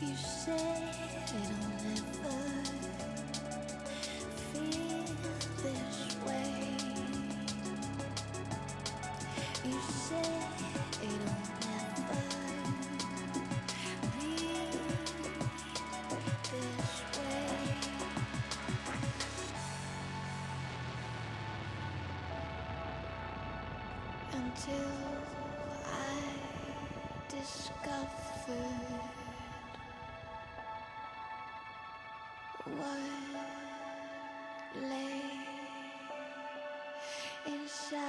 You said it'll never feel this way. You said it'll never be this way. Until I discovered what lay inside.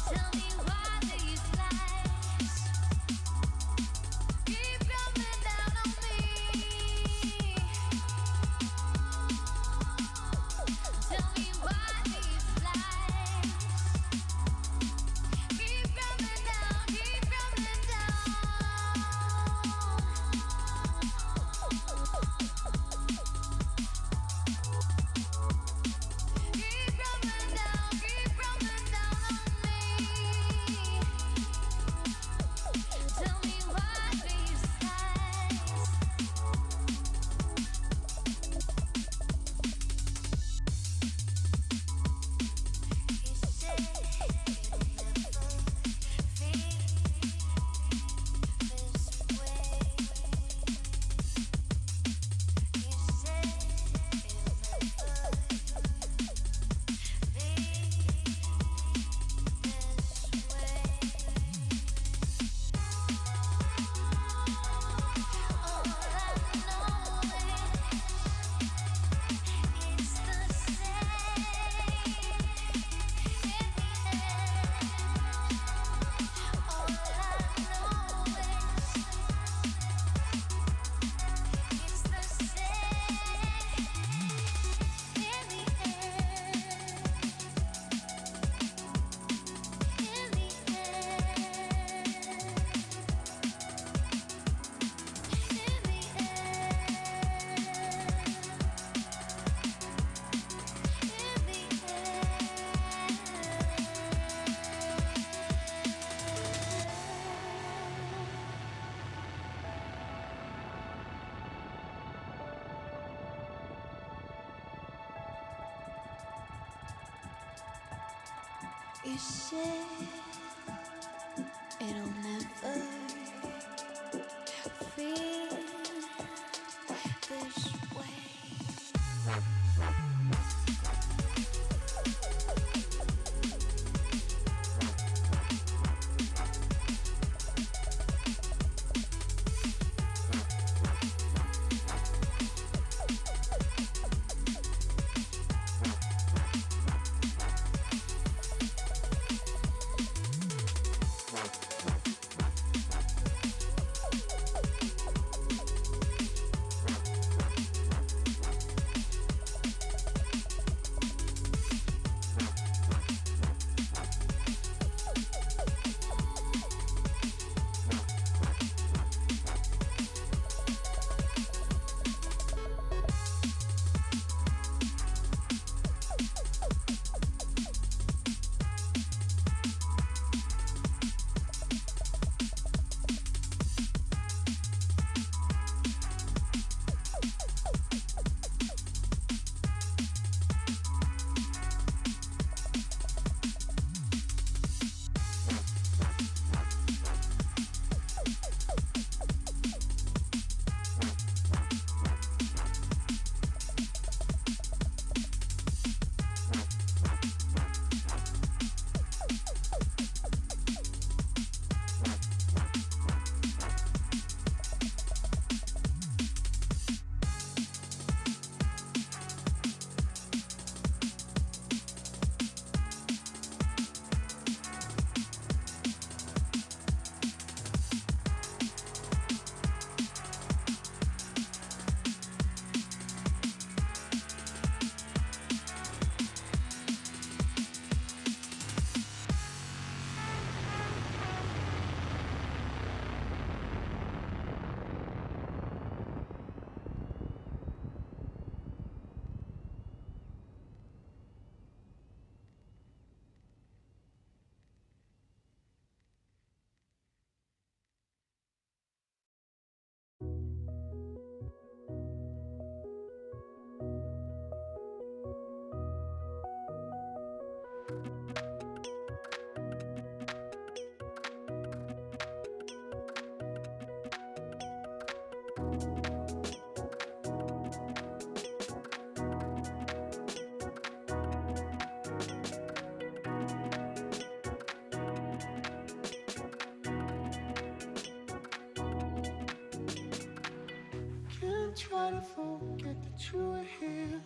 Tell me why these lights keep coming down on me. Tell me why these lights keep coming down, keep coming down. Keep coming down, keep coming down on me. Tell me why these lights. You said it'll never feel this way. You said it'll never be this way. All I know is it's the same in the end. All I know is it's the same in the You said it'll never feel this way. try to forget that you were here.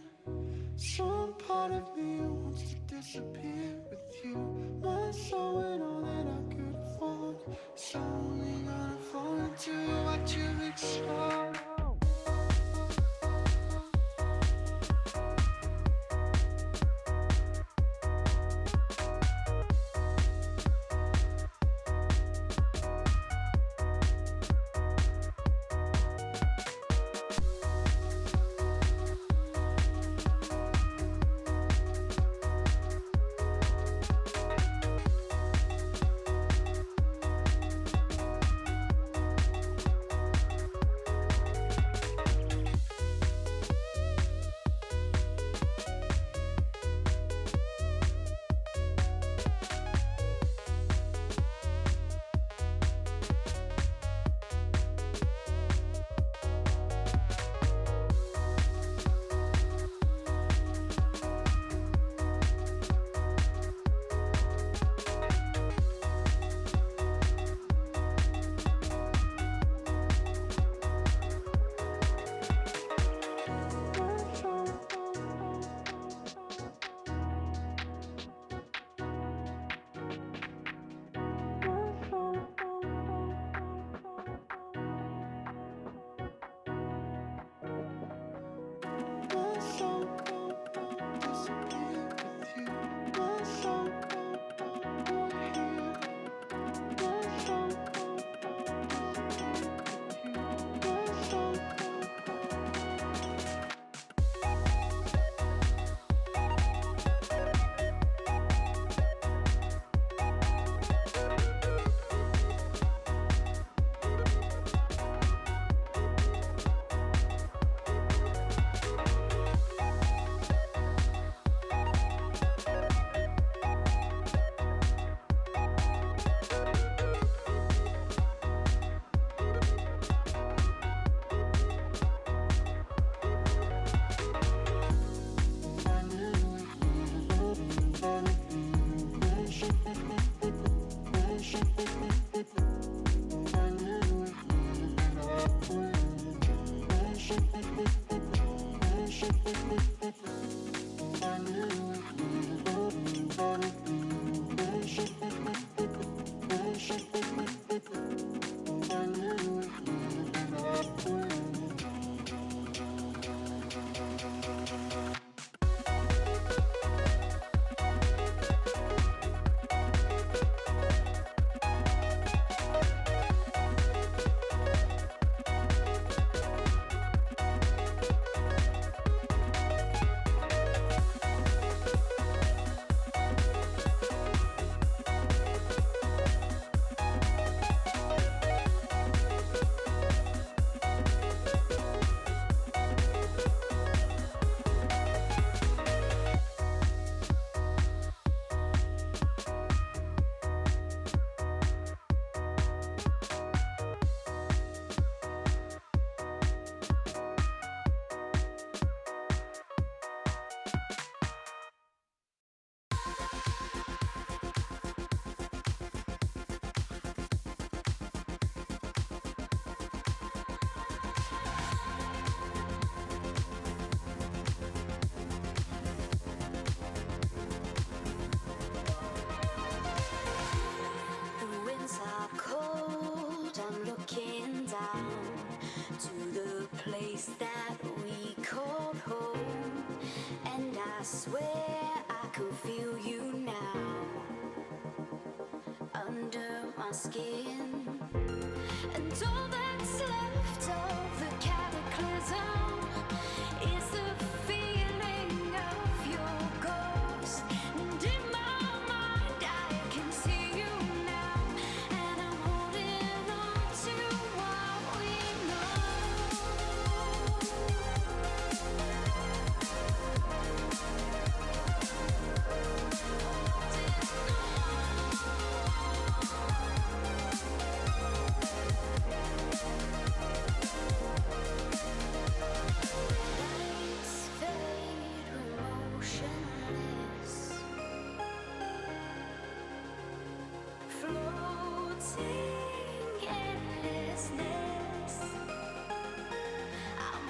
Some part of me wants to disappear with you. My soul and all that I could afford. So only gonna fall into what you've explored. I'm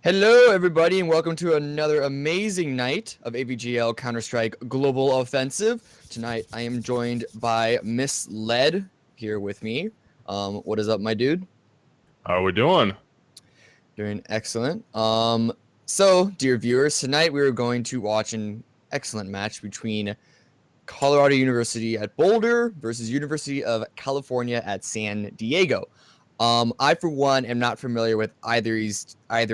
Hello, everybody, and welcome to another amazing night of AVGL Counter-Strike Global Offensive. Tonight, I am joined by Miss Led here with me. What is up, my dude? How are we doing? Doing excellent. So, dear viewers, tonight we are going to watch an excellent match between Colorado University at Boulder versus University of California at San Diego. I, for one, am not familiar with either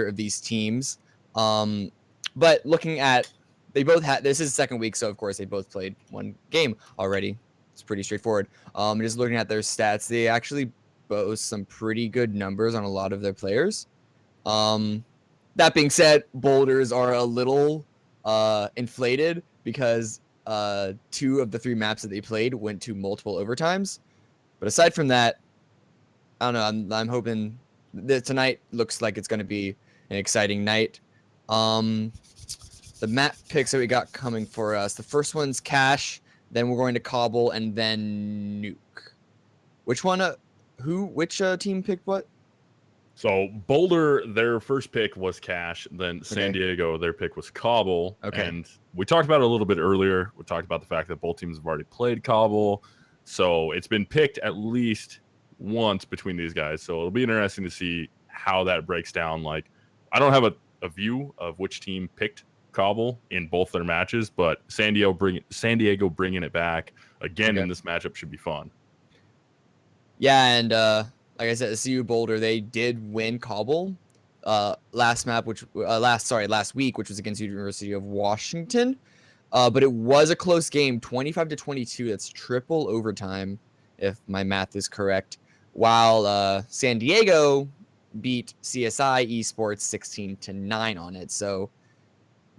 of these teams. But looking at, they both had, this is the second week, so of course they both played one game already. It's pretty straightforward. Just looking at their stats, they actually boast some pretty good numbers on a lot of their players. That being said, Boulders are a little inflated because 2 of the 3 maps that they played went to multiple overtimes. But aside from that, I don't know. I'm hoping that tonight looks like it's going to be an exciting night. The map picks that we got coming for us. The first one's Cache, then we're going to Cobble, and then Nuke. Which one? Which team picked what? So Boulder, their first pick was Cache. Then San Okay. Diego, their pick was Cobble. Okay. And we talked about it a little bit earlier. We talked about the fact that both teams have already played Cobble. So it's been picked at least once between these guys. So it'll be interesting to see how that breaks down. Like, I don't have a view of which team picked Cobble in both their matches, but San Diego bringing it back again in this matchup should be fun. Yeah, and like I said, CU Boulder, they did win Cobble last week, which was against University of Washington. But it was a close game, 25-22. That's triple overtime, if my math is correct. While San Diego beat CSI Esports 16-9 on it. So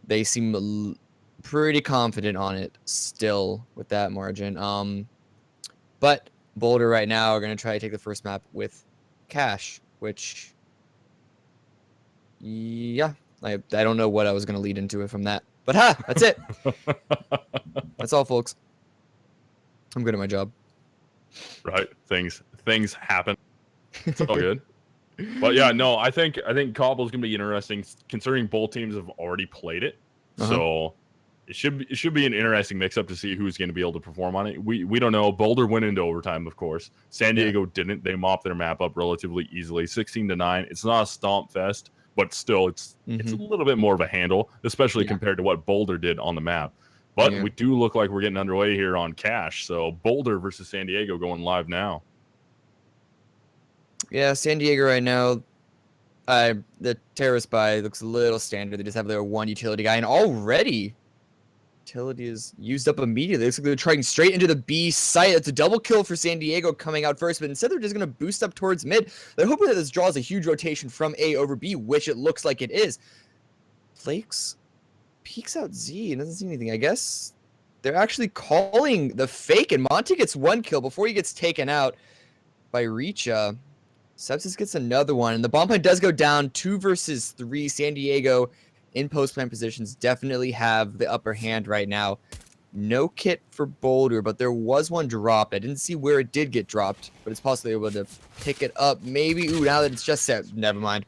they seem pretty confident on it still with that margin. But Boulder right now are going to try to take the first map with Cache, which, yeah, I don't know what I was going to lead into it from that. But that's it. That's all, folks. I'm good at my job. Right? Things happen. It's all good. But yeah, no, I think Cobble's gonna be interesting considering both teams have already played it. So it should be an interesting mix up to see who's going to be able to perform on it. We don't know. Boulder went into overtime, of course. San Diego didn't. They mopped their map up relatively easily, 16-9. It's not a stomp fest, but still, it's a little bit more of a handle, especially compared to what Boulder did on the map. But we do look like we're getting underway here on Cache. So Boulder versus San Diego going live now. Yeah, San Diego right now, the terrorist buy looks a little standard. They just have their one utility guy, and already utility is used up immediately. Looks like they're trying straight into the B site. It's a double kill for San Diego coming out first, but instead they're just going to boost up towards mid. They're hoping that this draws a huge rotation from A over B, which it looks like it is. Flakes peeks out Z and doesn't see anything. I guess they're actually calling the fake, and Monty gets 1 kill before he gets taken out by Richa. Sepsis gets another one, and the bomb point does go down 2 versus 3. San Diego in post-plant positions definitely have the upper hand right now. No kit for Boulder, but there was one dropped. I didn't see where it did get dropped, but it's possibly able to pick it up. Maybe. Ooh, now that it's just set. Never mind.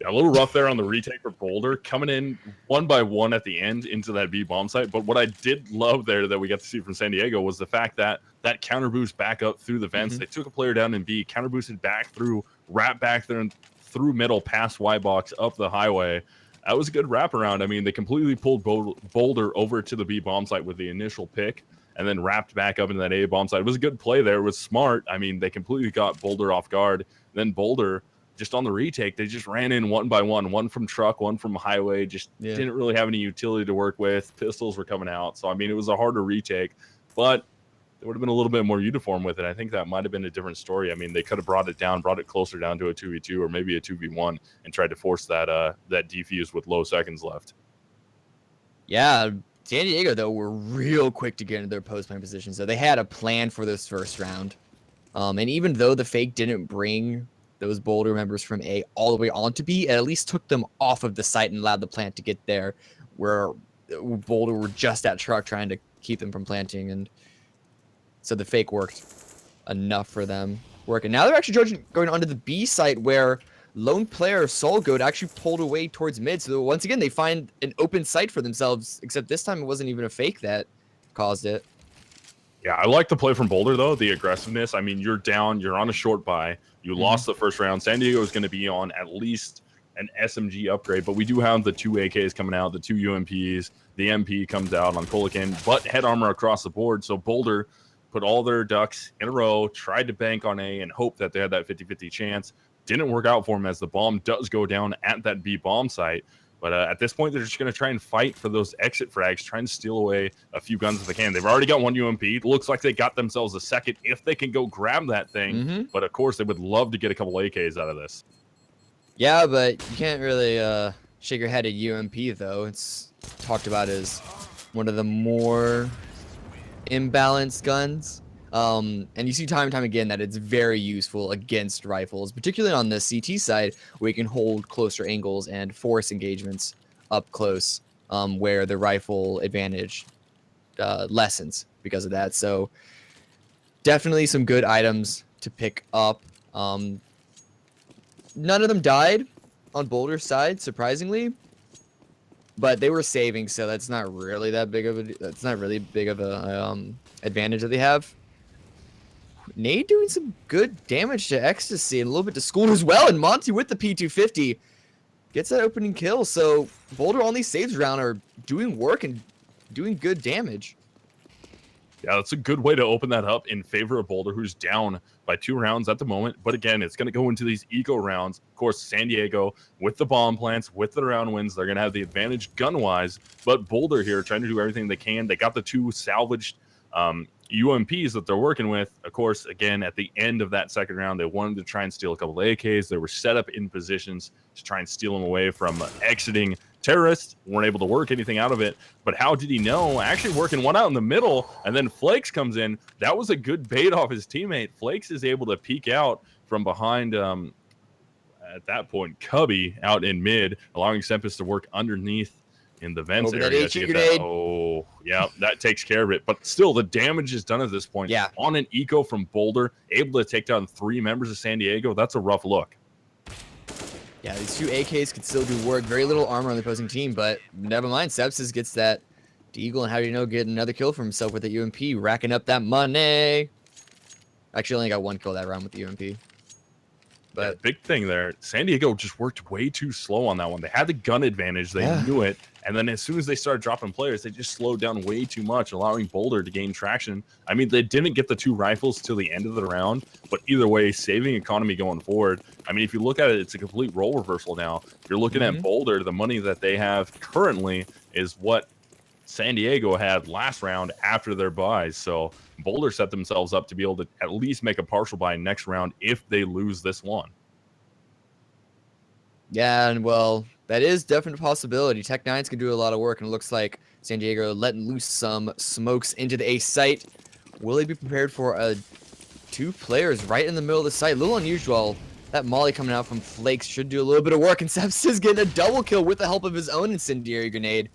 Yeah, a little rough there on the retake for Boulder, coming in 1 by 1 at the end into that B bomb site. But what I did love there that we got to see from San Diego was the fact that that counter boost back up through the vents. They took a player down in B, counter boosted back through, wrapped back there and through middle, past Y box, up the highway. That was a good wraparound. I mean, they completely pulled Boulder over to the B bomb site with the initial pick and then wrapped back up into that A bomb site. It was a good play there. It was smart. I mean, they completely got Boulder off guard. Then Boulder, just on the retake, they just ran in 1 by 1, one from truck, one from highway, just didn't really have any utility to work with. Pistols were coming out. So, I mean, it was a harder retake, but it would have been a little bit more uniform with it. I think that might have been a different story. I mean, they could have brought it closer down to a 2v2 or maybe a 2v1 and tried to force that defuse with low seconds left. Yeah, San Diego, though, were real quick to get into their post-plant position, so they had a plan for this first round. And even though the fake didn't bring those Boulder members from A all the way onto B, it at least took them off of the site and allowed the plant to get there, where Boulder were just at truck trying to keep them from planting, and so the fake worked enough for them. And now they're actually going onto the B site, where lone player Solgoat actually pulled away towards mid. So once again, they find an open site for themselves, except this time it wasn't even a fake that caused it. Yeah, I like the play from Boulder, though, the aggressiveness. I mean, you're down, you're on a short buy, you lost the first round. San Diego is going to be on at least an SMG upgrade, but we do have the 2 AKs coming out, the 2 UMPs, the MP comes out on Kolikin, but head armor across the board. So Boulder put all their ducks in a row, tried to bank on A and hope that they had that 50-50 chance. Didn't work out for them as the bomb does go down at that B bomb site. But at this point, they're just going to try and fight for those exit frags, trying to steal away a few guns if they can. They've already got 1 UMP. It looks like they got themselves a second if they can go grab that thing. But of course, they would love to get a couple AKs out of this. Yeah, but you can't really shake your head at UMP, though. It's talked about as one of the more imbalanced guns. And you see time and time again that it's very useful against rifles, particularly on the CT side, where you can hold closer angles and force engagements up close, where the rifle advantage lessens because of that. So definitely some good items to pick up. None of them died on Boulder's side, surprisingly, but they were saving, so that's not really that big of a advantage that they have. Nade doing some good damage to Ecstasy and a little bit to School as well, and Monty with the P250 gets that opening kill. So Boulder on these saves around are doing work and doing good damage. Yeah, that's a good way to open that up in favor of Boulder, who's down by 2 rounds at the moment. But again, it's going to go into these eco rounds. Of course, San Diego with the bomb plants, with the round wins, they're going to have the advantage gun-wise. But Boulder here trying to do everything they can. They got the 2 salvaged UMPs that they're working with. Of course, again, at the end of that second round, they wanted to try and steal a couple of AKs. They were set up in positions to try and steal them away from exiting terrorists. Weren't able to work anything out of it. But how did he know? Actually working one out in the middle, and then Flakes comes in. That was a good bait off his teammate. Flakes is able to peek out from behind, at that point, Cubby out in mid, allowing Sempus to work underneath in the vents Over that area. HE grenade. Oh, yeah, that takes care of it. But still, the damage is done at this point. Yeah. On an eco from Boulder, able to take down 3 members of San Diego. That's a rough look. Yeah, these 2 AKs could still do work. Very little armor on the opposing team, but never mind. Sepsis gets that Deagle, and how do you know, get another kill for himself with the UMP, racking up that money. Actually, only got 1 kill that round with the UMP. But big thing there, San Diego just worked way too slow on that one. They had the gun advantage. They knew it. And then as soon as they started dropping players, they just slowed down way too much, allowing Boulder to gain traction. I mean, they didn't get the 2 rifles till the end of the round, but either way, saving economy going forward. I mean, if you look at it, it's a complete role reversal now. If you're looking at Boulder, the money that they have currently is what San Diego had last round after their buys. So Boulder set themselves up to be able to at least make a partial buy next round if they lose this one. yeah, and well, that is definitely a possibility. Tech9s can do a lot of work, and it looks like San Diego letting loose some smokes into the A site. Will they be prepared for 2 players right in the middle of the site? A little unusual. That molly coming out from Flakes should do a little bit of work, and Sepsis is getting a double kill with the help of his own incendiary grenade.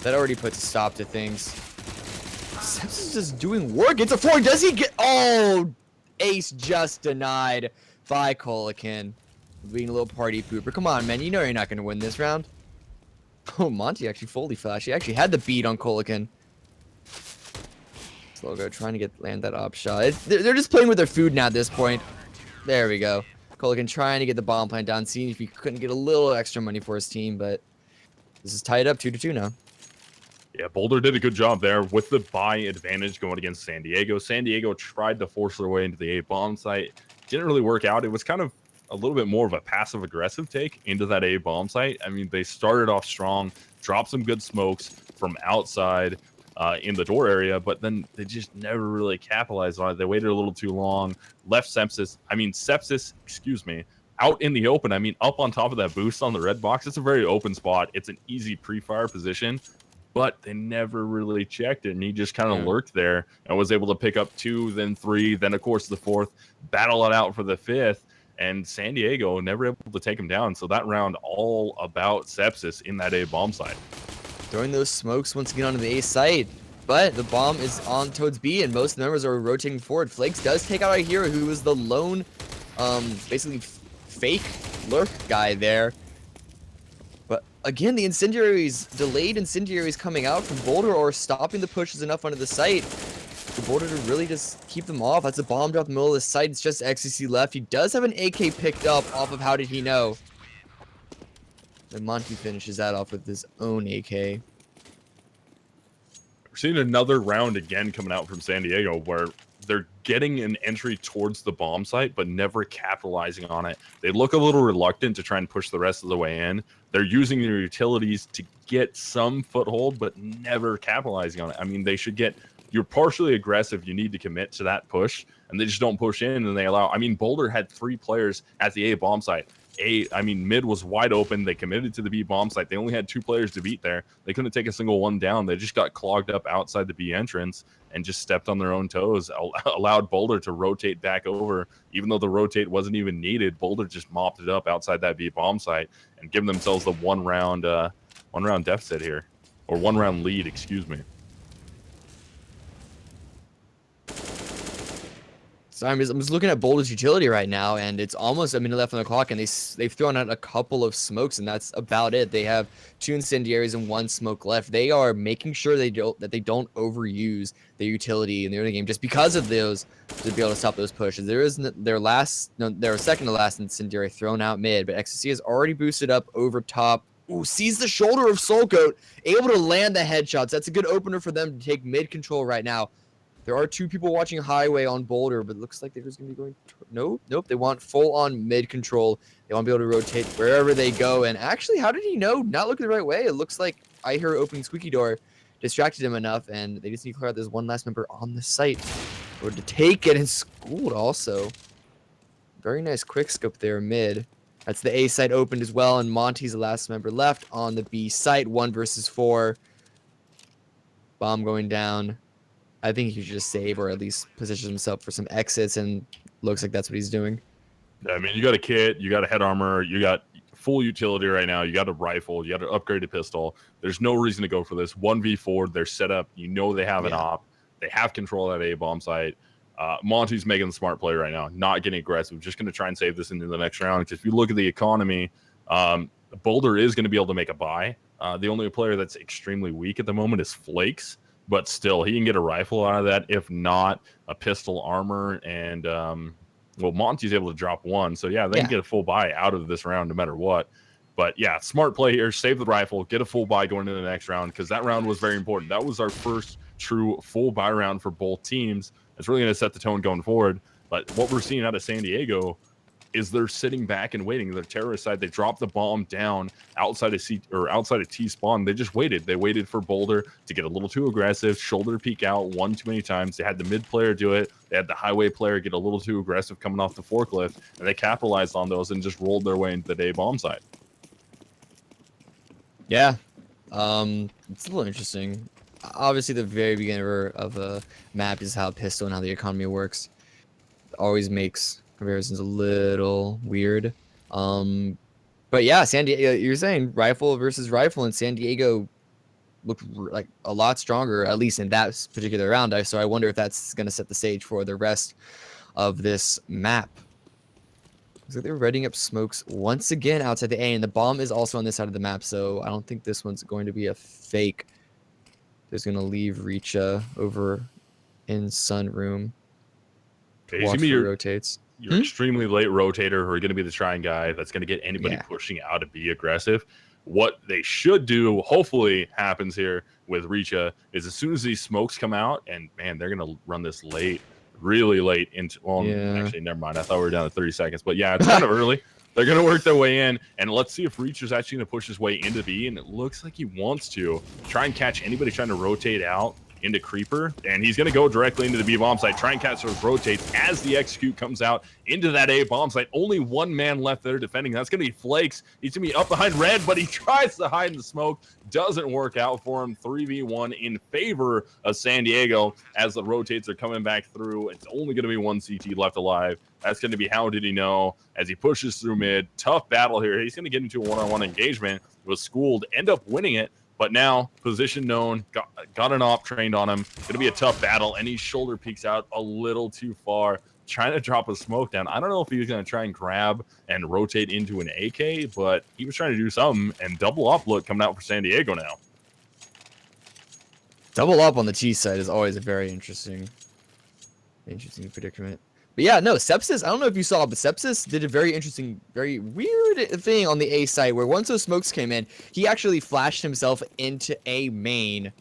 That already puts a stop to things. Sepsis is just doing work. It's a 4. Does he get... Oh! Ace just denied by Kolikin. Being a little party pooper. Come on, man. You know you're not going to win this round. Oh, Monty actually fully flashed. He actually had the beat on Kolikin. Slogo trying to land that op shot. They're just playing with their food now at this point. There we go. Kolikin trying to get the bomb plant down, seeing if he couldn't get a little extra money for his team, but this is tied up 2-2 now. Yeah, Boulder did a good job there with the buy advantage going against San Diego. San Diego tried to force their way into the A bomb site. Didn't really work out. It was kind of a little bit more of a passive aggressive take into that A bomb site. I mean, they started off strong, dropped some good smokes from outside in the door area, but then they just never really capitalized on it. They waited a little too long, left Sepsis, excuse me, out in the open. I mean, up on top of that boost on the red box. It's a very open spot. It's an easy pre-fire position, but they never really checked it, and he just kind of lurked there and was able to pick up 2, then 3, then of course the 4th, battle it out for the 5th, and San Diego never able to take him down. So that round all about Sepsis in that A bomb site. Throwing those smokes once again onto the A site, but the bomb is on towards B, and most members are rotating forward. Flakes does take out a hero who was the lone, basically fake lurk guy there. But again, the incendiaries, delayed incendiaries coming out from Boulder or stopping the pushes enough under the site for Boulder to really just keep them off. That's a bomb drop in the middle of the site. It's just XCC left. He does have an AK picked up off of How Did He Know? And Monty finishes that off with his own AK. We're seeing another round again coming out from San Diego where they're getting an entry towards the bomb site, but never capitalizing on it. They look a little reluctant to try and push the rest of the way in. They're using their utilities to get some foothold, but never capitalizing on it. I mean, they should get, you're partially aggressive. You need to commit to that push, and they just don't push in, and they allow, I mean, Boulder had 3 players at the A bomb site. Mid was wide open. They committed to the B bomb site. They only had 2 players to beat there. They couldn't take a single one down. They just got clogged up outside the B entrance and just stepped on their own toes, allowed Boulder to rotate back over. Even though the rotate wasn't even needed, Boulder just mopped it up outside that B bomb site and given themselves the one round deficit here, or 1 round lead, excuse me. So I'm just looking at Boulder's utility right now, and it's almost a minute left on the clock, and they've thrown out a couple of smokes, and that's about it. They have 2 incendiaries and 1 smoke left. They are making sure that they don't overuse their utility in the early game just because of those to be able to stop those pushes. Their second to last incendiary thrown out mid, but XCC has already boosted up over top. Ooh, sees the shoulder of Soulcoat, able to land the headshots. That's a good opener for them to take mid control right now. There are 2 people watching Highway on Boulder, but it looks like they're just going to be going... Nope. They want full-on mid control. They want to be able to rotate wherever they go. And actually, How Did He Know? Not looking the right way. It looks like I Hear Opening Squeaky Door distracted him enough, and they just need to clear out this one last member on the site or to take it and schooled also. Very nice quick scope there mid. That's the A site opened as well, and Monty's the last member left on the B site. 1 versus 4. Bomb going down. I think he should just save or at least position himself for some exits, and looks like that's what he's doing. I mean, you got a kit, you got a head armor, you got full utility right now, you got a rifle, you got an upgraded pistol. There's no reason to go for this. 1v4, they're set up. You know they have an op. They have control at A bomb site. Monty's making the smart play right now, not getting aggressive, just going to try and save this into the next round. Because if you look at the economy, Boulder is going to be able to make a buy. The only player that's extremely weak at the moment is Flakes. But still, he can get a rifle out of that. If not, a pistol armor. And, Monty's able to drop 1. So, yeah, they can get a full buy out of this round no matter what. But, yeah, smart play here. Save the rifle. Get a full buy going into the next round because that round was very important. That was our first true full buy round for both teams. It's really going to set the tone going forward. But what we're seeing out of San Diego is they're sitting back and waiting. They're terrorist side. They dropped the bomb down outside of T spawn. They just waited. They waited for Boulder to get a little too aggressive, shoulder peek out 1 too many times. They had the mid player do it. They had the highway player get a little too aggressive coming off the forklift, and they capitalized on those and just rolled their way into the day bomb site. Yeah, it's a little interesting. Obviously, the very beginning of a map is how pistol and how the economy works. Always makes comparisons a little weird. But yeah, San Diego, you're saying rifle versus rifle, and San Diego looked like a lot stronger, at least in that particular round. So I wonder if that's going to set the stage for the rest of this map. Looks like they're readying up smokes once again outside the A, and the bomb is also on this side of the map, so I don't think this one's going to be a fake. There's going to leave Richa over in Sunroom. Okay, Watch for rotates. Your extremely late rotator who are going to be the trying guy that's going to get anybody pushing out to be aggressive. What they should do, hopefully happens here with Richa, is as soon as these smokes come out, and man, they're going to run this late, really late into, actually, never mind. I thought we were down to 30 seconds, but yeah, it's kind of early. They're going to work their way in, and let's see if Richa's actually going to push his way into B, and it looks like he wants to try and catch anybody trying to rotate out into Creeper, and he's going to go directly into the B bomb site, try and catch those rotates as the execute comes out into that A bomb site. Only 1 man left there defending. That's going to be Flakes. He's going to be up behind Red, but he tries to hide in the smoke. Doesn't work out for him. 3v1 in favor of San Diego as the rotates are coming back through. It's only going to be 1 CT left alive. That's going to be How Did He Know as he pushes through mid. Tough battle here. He's going to get into a one-on-one engagement. Was schooled, end up winning it. But now, position known, got an op trained on him. Going to be a tough battle, and he shoulder peeks out a little too far. trying to drop a smoke down. I don't know if he was going to try and grab and rotate into an AK, but he was trying to do something. And double up look coming out for San Diego now. Double up on the T side is always a very interesting predicament. But yeah, no, Sepsis, I don't know if you saw, but Sepsis did a very interesting, very weird thing on the A side where once those smokes came in, he actually flashed himself into A main.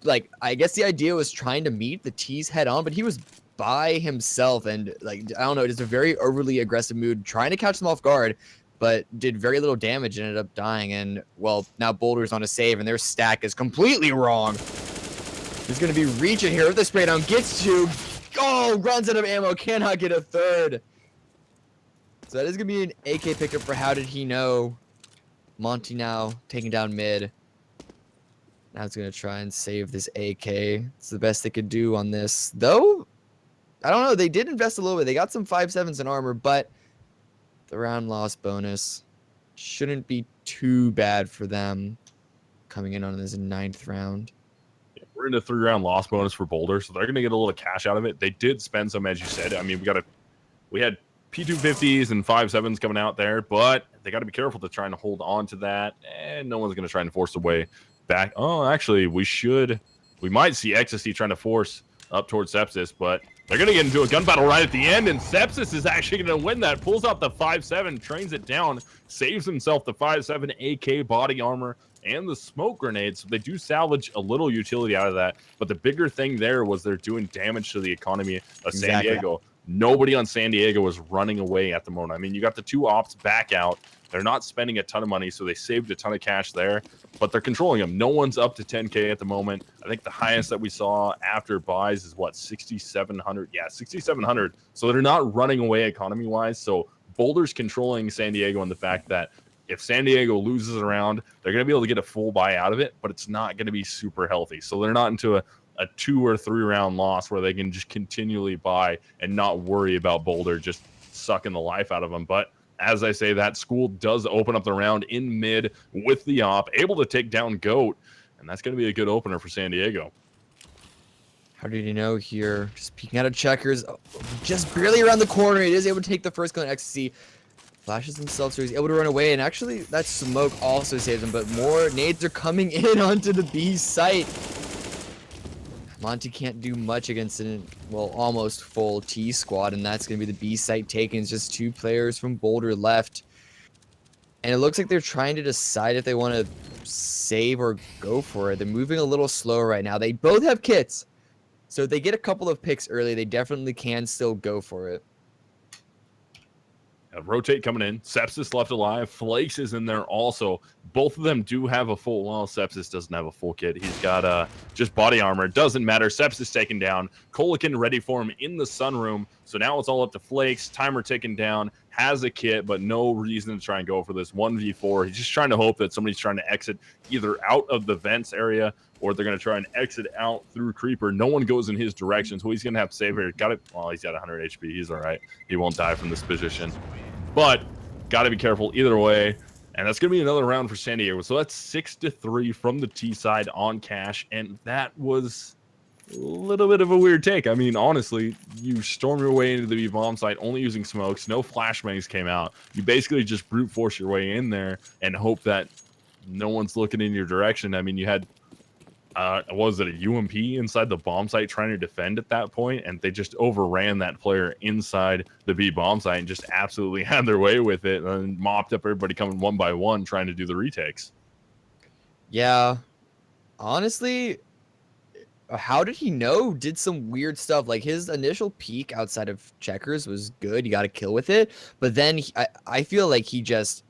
Like, I guess the idea was trying to meet the T's head on, but he was by himself and, like, I don't know, just a very overly aggressive mood, trying to catch them off guard, but did very little damage and ended up dying. And, well, now Boulder's on a save, and their stack is completely wrong. He's going to be reaching here. If the spray down gets to, oh, runs out of ammo, cannot get a third. So that is going to be an AK pickup for How Did He Know. Monty now taking down mid. Now it's going to try and save this AK. It's the best they could do on this. Though, I don't know. They did invest a little bit. They got some 5.7s in armor, but the round loss bonus shouldn't be too bad for them coming in on this 9th round. We're in a 3-round loss bonus for Boulder, so they're going to get a little cash out of it. They did spend some, as you said. I mean, we had P250s and 5.7s coming out there, but they got to be careful to try and hold on to that, and no one's going to try and force their way back. Oh, actually, we might see Ecstasy trying to force up towards Sepsis, but they're going to get into a gun battle right at the end, and Sepsis is actually going to win that. Pulls out the 5.7, trains it down, saves himself the 5.7 AK body armor and the smoke grenades. So they do salvage a little utility out of that, but the bigger thing there was they're doing damage to the economy of San Diego. Nobody on San Diego was running away at the moment. I mean, you got the 2 ops back out. They're not spending a ton of money, so they saved a ton of cash there, but they're controlling them. No one's up to 10K at the moment. I think the highest that we saw after buys is what, 6,700? Yeah, 6,700. So they're not running away economy-wise. So Boulder's controlling San Diego in the fact that if San Diego loses a round, they're going to be able to get a full buy out of it, but it's not going to be super healthy. So they're not into a 2 or 3 round loss where they can just continually buy and not worry about Boulder just sucking the life out of them. But as I say, that school does open up the round in mid with the op, able to take down GOAT, and that's going to be a good opener for San Diego. How did he know here? Just peeking out of checkers, just barely around the corner. He is able to take the first kill on Ecstasy. Flashes himself, so he's able to run away, and actually that smoke also saves him, but more nades are coming in onto the B site. Monty can't do much against an, well, almost full T squad, and that's going to be the B site taken. It's just 2 players from Boulder left. And it looks like they're trying to decide if they want to save or go for it. They're moving a little slow right now. They both have kits. So if they get a couple of picks early, they definitely can still go for it. Rotate coming in. Sepsis left alive. Flakes is in there also. Both of them do have a full. Well, Sepsis doesn't have a full kit. He's got just body armor. It doesn't matter. Sepsis taken down. Kolikin ready for him in the sunroom. So now it's all up to Flakes. Timer taken down. Has a kit, but no reason to try and go for this 1v4. He's just trying to hope that somebody's trying to exit either out of the vents area or they're going to try and exit out through Creeper. No one goes in his direction, so he's going to have to save here. Got it. Well, he's got 100 HP. He's all right. He won't die from this position. But got to be careful either way. And that's going to be another round for San Diego. So that's 6-3 from the T side on cash. And that was a little bit of a weird take. I mean, honestly, you storm your way into the B-bomb site only using smokes. No flashbangs came out. You basically just brute force your way in there and hope that no one's looking in your direction. I mean, you had was it a UMP inside the bomb site trying to defend at that point, and they just overran that player inside the B bomb site and just absolutely had their way with it and mopped up everybody coming one by one trying to do the retakes. Yeah, honestly, How Did He Know did some weird stuff. Like his initial peek outside of checkers was good. You got a kill with it, but then I feel like he just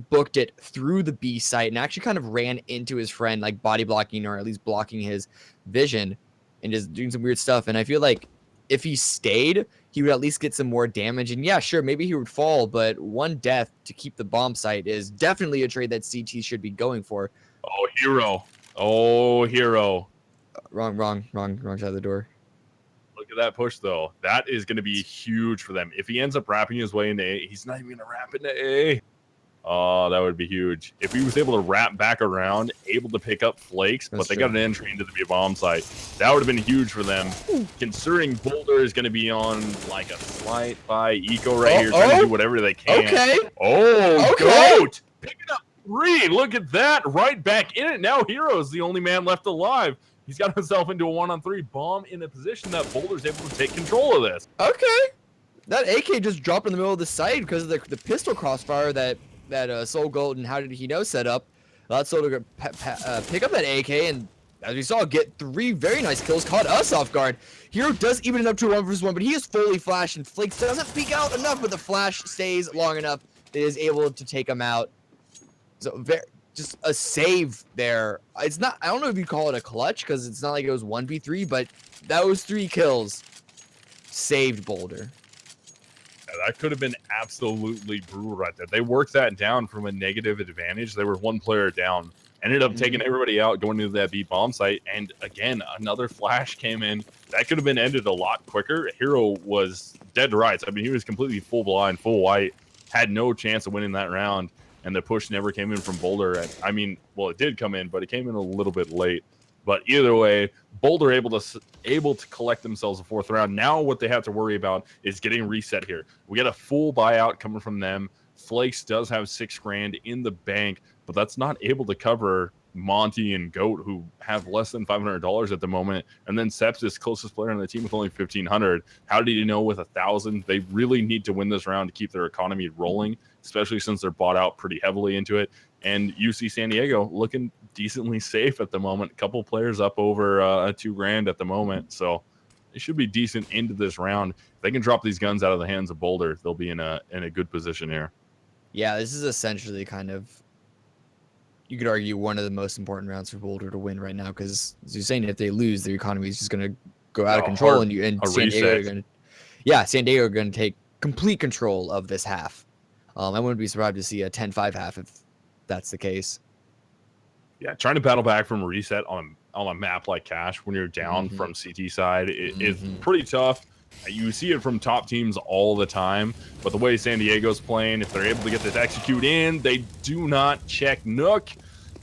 booked it through the B site and actually kind of ran into his friend, like body blocking or at least blocking his vision and just doing some weird stuff. And I feel like if he stayed, he would at least get some more damage. And yeah, sure, maybe he would fall, but 1 death to keep the bomb site is definitely a trade that CT should be going for. Oh, hero. Oh, hero. Wrong side of the door. Look at that push, though. That is going to be huge for them. If he ends up wrapping his way into A, he's not even going to wrap into A. Oh, that would be huge. If he was able to wrap back around, able to pick up Flakes, but That's they true. got an entry into the bomb site, that would have been huge for them. Considering Boulder is going to be on like a slight by eco right here, trying to do whatever they can. Okay. Oh, Okay. Goat! Picking up 3. Look at that. Right back in it. Now Hero is the only man left alive. He's got himself into a 1-on-3 bomb in a position that Boulder's able to take control of this. Okay. That AK just dropped in the middle of the site because of the pistol crossfire that Soul Gold and How Did He Know set up. Allowed Soul to pick up that AK and, as we saw, get 3 very nice kills, caught us off guard. Hero does even it up to a 1v1, but he is fully flashed, and Flakes doesn't peek out enough, but the flash stays long enough that is able to take him out. So just a save there. It's not, I don't know if you call it a clutch, because it's not like it was 1v3, but that was 3 kills. Saved Boulder. That could have been absolutely brutal right there. They worked that down from a negative advantage. They were 1 player down. Ended up taking everybody out, going into that B bomb site. And again, another flash came in. That could have been ended a lot quicker. Hero was dead to rights. I mean, he was completely full blind, full white. Had no chance of winning that round. And the push never came in from Boulder. And, I mean, well, it did come in, but it came in a little bit late. But either way, Boulder able to collect themselves a 4th round. Now what they have to worry about is getting reset here. We get a full buyout coming from them. Flakes does have $6 grand in the bank, but that's not able to cover Monty and Goat, who have less than $500 at the moment. And then Sepsis, closest player on the team, with only $1,500. How did you know with 1,000? They really need to win this round to keep their economy rolling, especially since they're bought out pretty heavily into it. And UC San Diego looking decently safe at the moment. A couple players up over $2 grand at the moment, so they should be decent into this round. If they can drop these guns out of the hands of Boulder, they'll be in a good position here. Yeah, this is essentially kind of, you could argue, one of the most important rounds for Boulder to win right now, because as you're saying, if they lose, their economy is just going to go out of control, and San Diego are going to, San Diego are going to take complete control of this half. I wouldn't be surprised to see a 10-5 half if that's the case. Yeah, trying to battle back from reset on a map like Cash when you're down from CT side is pretty tough. You see it from top teams all the time, but the way San Diego's playing, if they're able to get this execute in, they do not check Nook,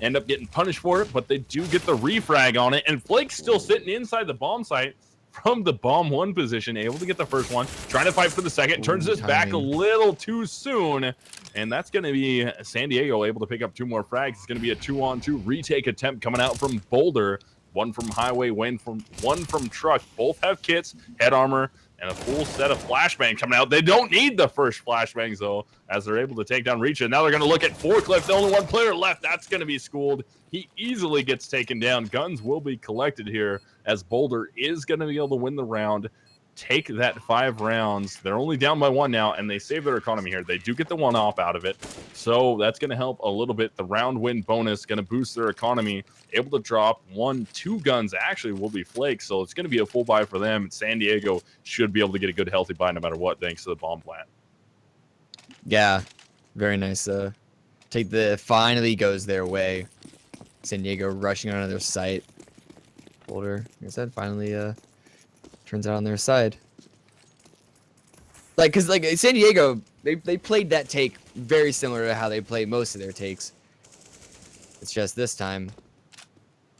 end up getting punished for it, but they do get the refrag on it, and Flake's still sitting inside the bomb site from the bomb 1 position, able to get the first one, trying to fight for the second, turns this back a little too soon, and that's going to be San Diego able to pick up 2 more frags. It's going to be a 2-on-2 retake attempt coming out from Boulder, 1 from Highway, 1 from Truck. Both have kits, head armor, and a full set of flashbangs coming out. They don't need the first flashbangs, though, as they're able to take down Reach. And now they're going to look at Forklift. The only 1 player left. That's going to be Schooled. He easily gets taken down. Guns will be collected here, as Boulder is going to be able to win the round, take that 5 rounds. They're only down by 1 now, and they save their economy here. They do get the 1 off out of it, so that's going to help a little bit. The round win bonus going to boost their economy. Able to drop 2 guns actually will be Flakes, so it's going to be a full buy for them. San Diego should be able to get a good healthy buy no matter what, thanks to the bomb plant. Yeah, very nice. Finally goes their way. San Diego rushing onto their site. Boulder, like I said, finally turns out on their side. Because San Diego, they played that take very similar to how they play most of their takes. It's just this time,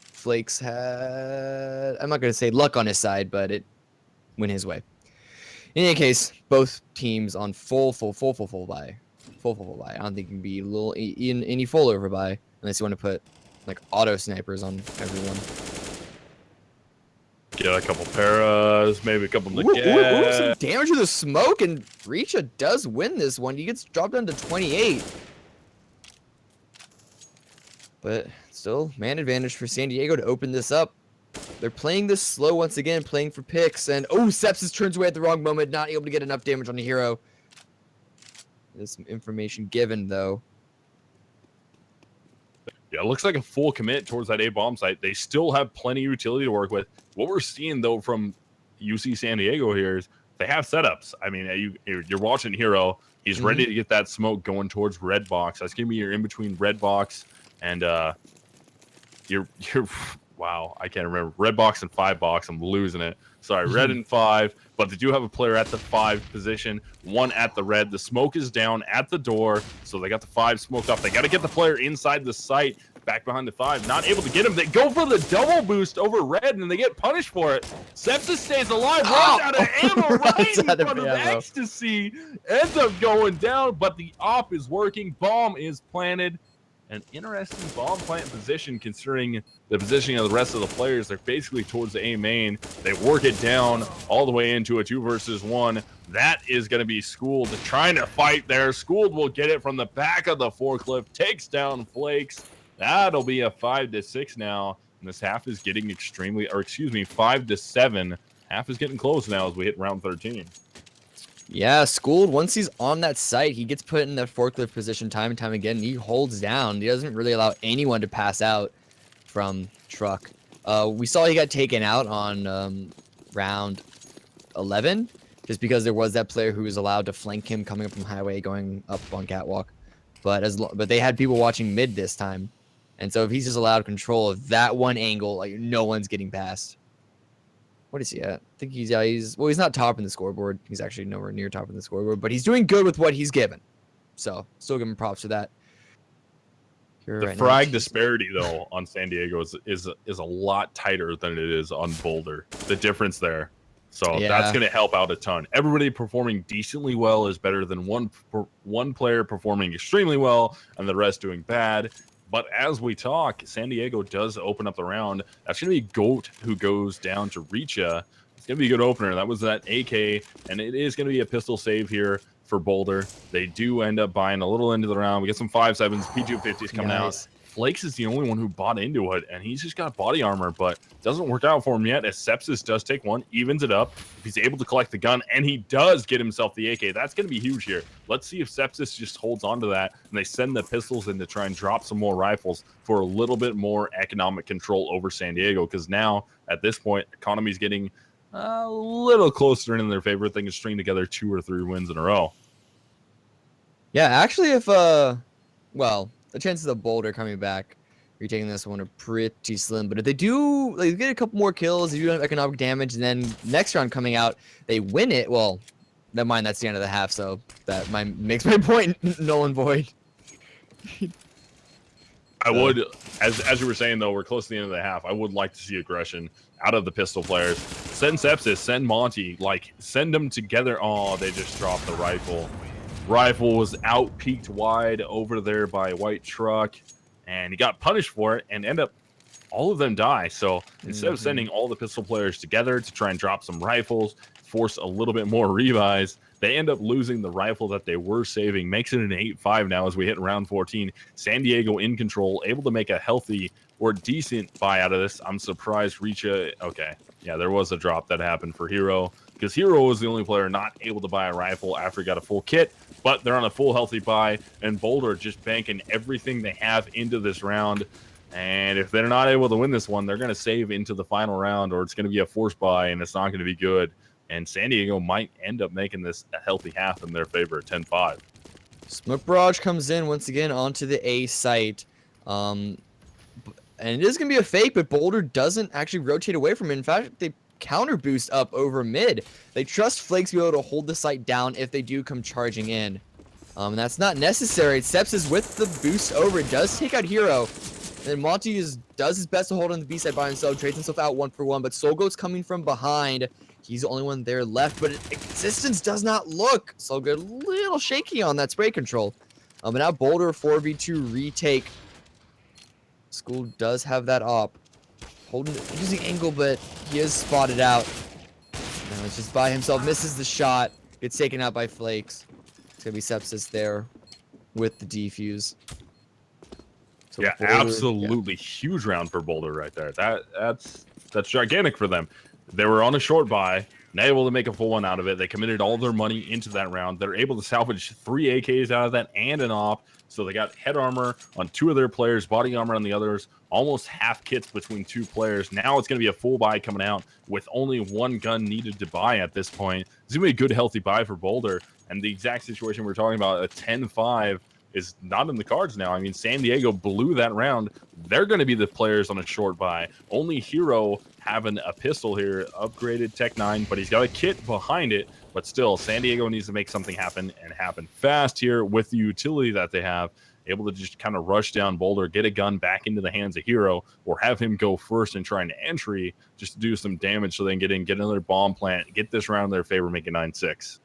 Flakes had, I'm not going to say luck on his side, but it went his way. In any case, both teams on full buy. Full buy. I don't think it can be a little any full over buy unless you want to put like auto snipers on everyone. Get a couple paras, maybe a couple Some damage to the smoke, and Reacha does win this one. He gets dropped down to 28. But still, man advantage for San Diego to open this up. They're playing this slow once again, playing for picks, and Sepsis turns away at the wrong moment, not able to get enough damage on the hero. There's some information given, though. Yeah, it looks like a full commit towards that A bomb site. They still have plenty of utility to work with. What we're seeing, though, from UC San Diego here is they have setups. I mean, you're watching Hero. He's ready to get that smoke going towards red box. That's going to be your in-between red box and wow, wow, I can't remember. Red box and 5 box. I'm losing it. Sorry, red and 5, but they do have a player at the 5 position, one at the red. The smoke is down at the door, so they got the 5 smoked up. They got to get the player inside the site, back behind the 5. Not able to get him. They go for the double boost over red, and they get punished for it. Sepsis stays alive, runs out of ammo right in front of Ecstasy. Ends up going down, but the op is working. Bomb is planted. An interesting bomb plant position considering the positioning of the rest of the players. They're basically towards the A main. They work it down all the way into a 2 versus 1. That is going to be Schooled trying to fight there. Schooled will get it from the back of the forklift, takes down Flakes. That'll be a 5-6 now. And this half is getting extremely, or excuse me, 5-7. Half is getting close now as we hit round 13. Yeah, Schooled, once he's on that site, he gets put in that forklift position time and time again. And he holds down. He doesn't really allow anyone to pass out from truck. We saw he got taken out on round 11 just because there was that player who was allowed to flank him coming up from highway going up on catwalk. But they had people watching mid this time. And so if he's just allowed control of that one angle, like no one's getting past. What is he at? I think he's not top in the scoreboard. He's actually nowhere near top in the scoreboard, but he's doing good with what he's given. So still give him props for that. The frag disparity though on San Diego is a lot tighter than it is on Boulder. The difference there. So that's going to help out a ton. Everybody performing decently well is better than one player performing extremely well and the rest doing bad. But as we talk, San Diego does open up the round. That's going to be Goat who goes down to Richa. It's going to be a good opener. That was that AK, and it is going to be a pistol save here for Boulder. They do end up buying a little into the round. We get some 5.7s, P250s coming out. Flakes is the only one who bought into it, and he's just got body armor, but doesn't work out for him yet as Sepsis does take one, evens it up. If he's able to collect the gun, and he does get himself the AK, that's going to be huge here. Let's see if Sepsis just holds on to that, and they send the pistols in to try and drop some more rifles for a little bit more economic control over San Diego, because now, at this point, economy's getting a little closer in their favor. They can string together 2 or 3 wins in a row. Yeah, actually, if, well, the chances of Boulder coming back, retaking this one are pretty slim. But if they do, they get a couple more kills, they do have economic damage, and then next round coming out, they win it. Well, never mind, that's the end of the half, so that makes my point null and void. I would, as you were saying though, we're close to the end of the half. I would like to see aggression out of the pistol players. Send Sepsis, send Monty, like send them together. Oh, they just dropped the rifle. Rifle was out peaked wide over there by White Truck, and he got punished for it and end up all of them die. So instead of sending all the pistol players together to try and drop some rifles, force a little bit more rebuys, they end up losing the rifle that they were saving. Makes it an 8-5 now as we hit round 14. San Diego in control, able to make a healthy or decent buy out of this. I'm surprised Richa, okay, yeah, there was a drop that happened for Hero, because Hero was the only player not able to buy a rifle after he got a full kit, but they're on a full healthy buy, and Boulder just banking everything they have into this round. And if they're not able to win this one, they're going to save into the final round, or it's going to be a force buy, and it's not going to be good. And San Diego might end up making this a healthy half in their favor at 10-5. Smoke Barrage comes in once again onto the A site. And it is going to be a fake, but Boulder doesn't actually rotate away from it. In fact, they counter boost up over mid. They trust Flakes to be able to hold the site down if they do come charging in. And that's not necessary. Sepsis with the boost over. It does take out Hero. And Monty does his best to hold on the B side by himself, trades himself out 1-for-1, but Soulgoat's coming from behind. He's the only one there left, but Existence does not look. Soulgoat a little shaky on that spray control. But now Boulder 4v2 retake. School does have that op. Using angle, but he is spotted out. Now it's just by himself, misses the shot, gets taken out by Flakes. It's gonna be Sepsis there with the defuse. So yeah, Boulder, absolutely huge round for Boulder right there. That's gigantic for them. They were on a short buy, not able to make a full one out of it. They committed all their money into that round. They're able to salvage 3 AKs out of that and an op. So they got head armor on 2 of their players, body armor on the others, almost half kits between 2 players. Now it's going to be a full buy coming out with only 1 gun needed to buy at this point. It's going to be a good, healthy buy for Boulder. And the exact situation we're talking about, a 10-5, is not in the cards now. I mean, San Diego blew that round. They're going to be the players on a short buy. Only Hero having a pistol here, upgraded Tech 9, but he's got a kit behind it. But still, San Diego needs to make something happen and happen fast here with the utility that they have. Able to just kind of rush down Boulder, get a gun back into the hands of Hero, or have him go first and try an entry just to do some damage so they can get in, get another bomb plant, get this round in their favor, make it 9-6.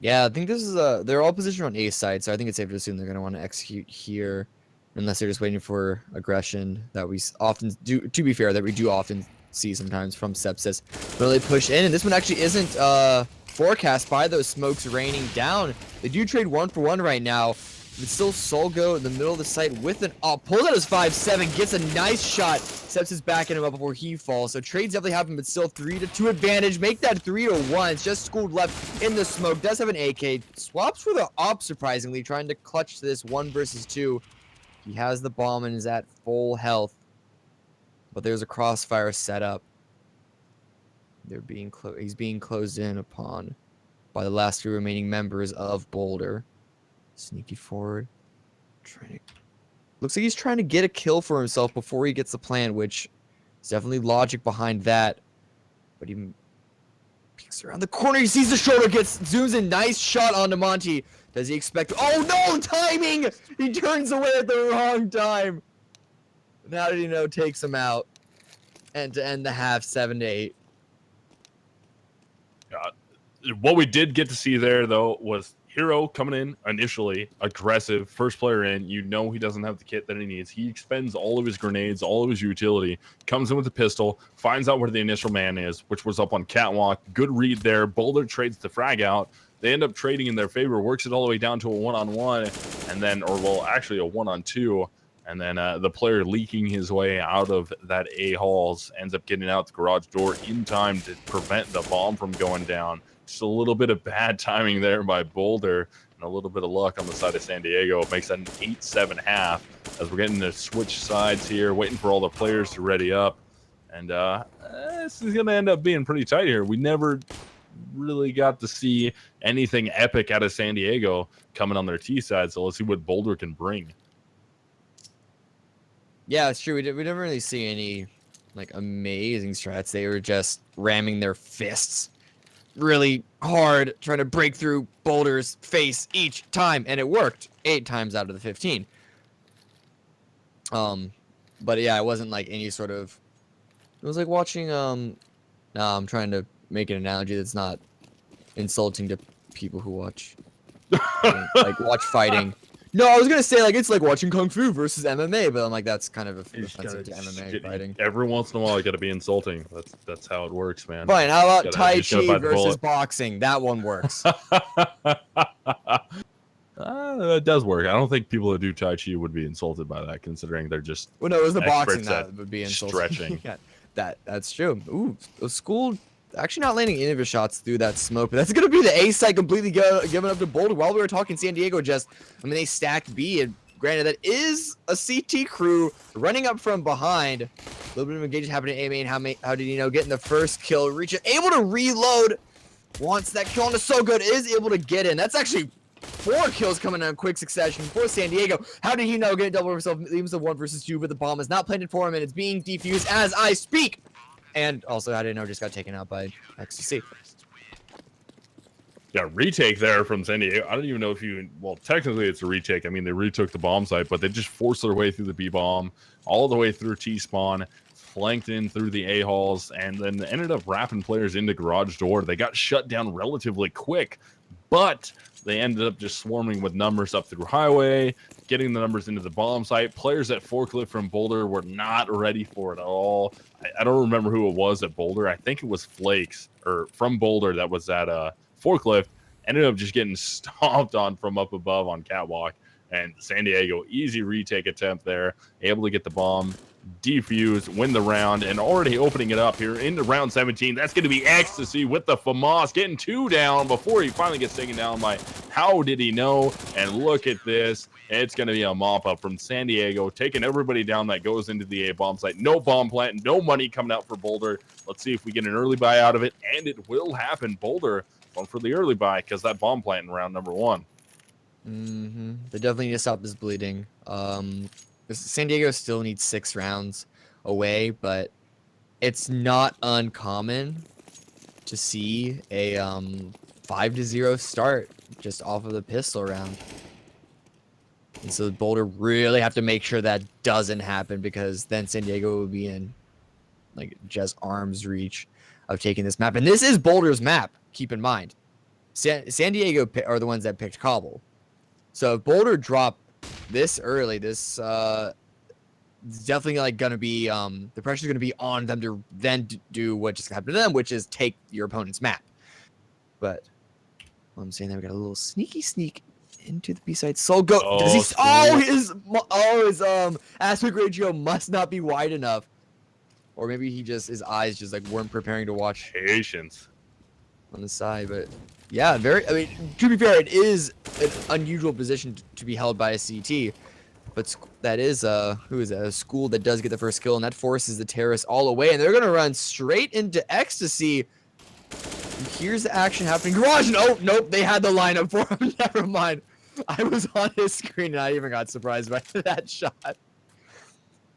Yeah, I think this is they're all positioned on A side, so I think it's safe to assume they're going to want to execute here, unless they're just waiting for aggression that we often do. To be fair, that we do often see sometimes from Sepsis. Really push in, and this one actually isn't forecast by those smokes raining down. They do trade 1-for-1 right now. It's still Solgo in the middle of the site with an pulls out his 5-7, gets a nice shot, Sepsis backing him up before he falls. So trades definitely happen, but still 3-2 advantage. Make that 3-1. It's just Schooled left in the smoke. Does have an AK. Swaps for the op, surprisingly, trying to clutch this 1 versus 2. He has the bomb and is at full health. But there's a crossfire set up. He's being closed in upon by the last 2 remaining members of Boulder. Sneaky forward. Looks like he's trying to get a kill for himself before he gets the plan, which is definitely logic behind that. But he peeks around the corner. He sees the shoulder, zooms in. Nice shot onto Monty. Does he expect? Oh no! Timing! He turns away at the wrong time. And how did he know? Takes him out. And to end the half, 7-8. What we did get to see there, though, was Hero coming in initially, aggressive, first player in. You know he doesn't have the kit that he needs. He expends all of his grenades, all of his utility, comes in with a pistol, finds out where the initial man is, which was up on Catwalk. Good read there. Boulder trades the frag out. They end up trading in their favor, works it all the way down to a 1-on-1, and then, or well, actually a 1-on-2. And then the player leaking his way out of that A-Halls ends up getting out the garage door in time to prevent the bomb from going down. Just a little bit of bad timing there by Boulder and a little bit of luck on the side of San Diego. It makes that an 8-7 half as we're getting to switch sides here, waiting for all the players to ready up. And this is going to end up being pretty tight here. We never really got to see anything epic out of San Diego coming on their T side, so let's see what Boulder can bring. Yeah, it's true. We didn't really see any like amazing strats. They were just ramming their fists really hard, trying to break through Boulder's face each time, and it worked 8 times out of the 15. But yeah, it wasn't like any sort of. It was like watching. No, I'm trying to make an analogy that's not insulting to people who watch, like watch fighting. No, I was gonna say like it's like watching Kung Fu versus MMA, but I'm like that's kind of offensive to MMA fighting. Every once in a while, you gotta be insulting. That's how it works, man. Fine. How about Tai Chi versus boxing? That one works. That does work. I don't think people that do Tai Chi would be insulted by that, considering they're just. Well, no, it was the boxing that would be insulting. Stretching. Yeah, that's true. Ooh, School actually not landing any of his shots through that smoke, but that's gonna be the A side completely given up to Boulder. While we were talking San Diego, I mean they stacked B, and granted that is a CT crew running up from behind. A little bit of engagement happening in A main. How did he know? Getting the first kill, able to reload. Wants that kill on the So Good, is able to get in. That's actually 4 kills coming in quick succession for San Diego. How did he know? Getting double himself, leave himself 1 versus 2, but the bomb is not planted for him, and it's being defused as I speak. And also, how did he know? Just got taken out by XTC. Yeah, retake there from San Diego. I don't even know if you. Well, technically, it's a retake. I mean, they retook the bomb site, but they just forced their way through the B bomb, all the way through T spawn, flanked in through the A halls, and then ended up wrapping players into garage door. They got shut down relatively quick, but they ended up just swarming with numbers up through highway, getting the numbers into the bomb site. Players at Forklift from Boulder were not ready for it at all. I don't remember who it was at Boulder. I think it was Flakes or from Boulder that was at Forklift. Ended up just getting stomped on from up above on Catwalk. And San Diego, easy retake attempt there. Able to get the bomb, defuse, win the round, and already opening it up here into round 17. That's going to be Ecstasy with the FAMAS getting 2 down before he finally gets taken down by How Did He Know? And look at this. It's going to be a mop-up from San Diego, taking everybody down that goes into the A bomb site. No bomb plant, no money coming out for Boulder. Let's see if we get an early buy out of it, and it will happen. Boulder going for the early buy because that bomb plant in round number 1. They definitely need to stop this bleeding. San Diego still needs 6 rounds away, but it's not uncommon to see a 5-0 start just off of the pistol round. And so Boulder really have to make sure that doesn't happen, because then San Diego will be in like just arm's reach of taking this map. And this is Boulder's map, keep in mind. San Diego are the ones that picked Cobble. So if Boulder drop this early, this it's definitely like gonna be the pressure's gonna be on them to then do what just happened to them, which is take your opponent's map. But I'm saying that we got a little sneak into the B side. Soul Goat. Does he? His aspect ratio must not be wide enough, or maybe his eyes just like weren't preparing to watch Patience. on the side. But yeah, I mean, to be fair, it is an unusual position to be held by a CT. But that is who is that? A School that does get the first kill, and that forces the terrorists all away, and they're gonna run straight into Ecstasy. And here's the action happening. Garage! Oh, nope, they had the lineup for him. Never mind. I was on his screen and I even got surprised by that shot.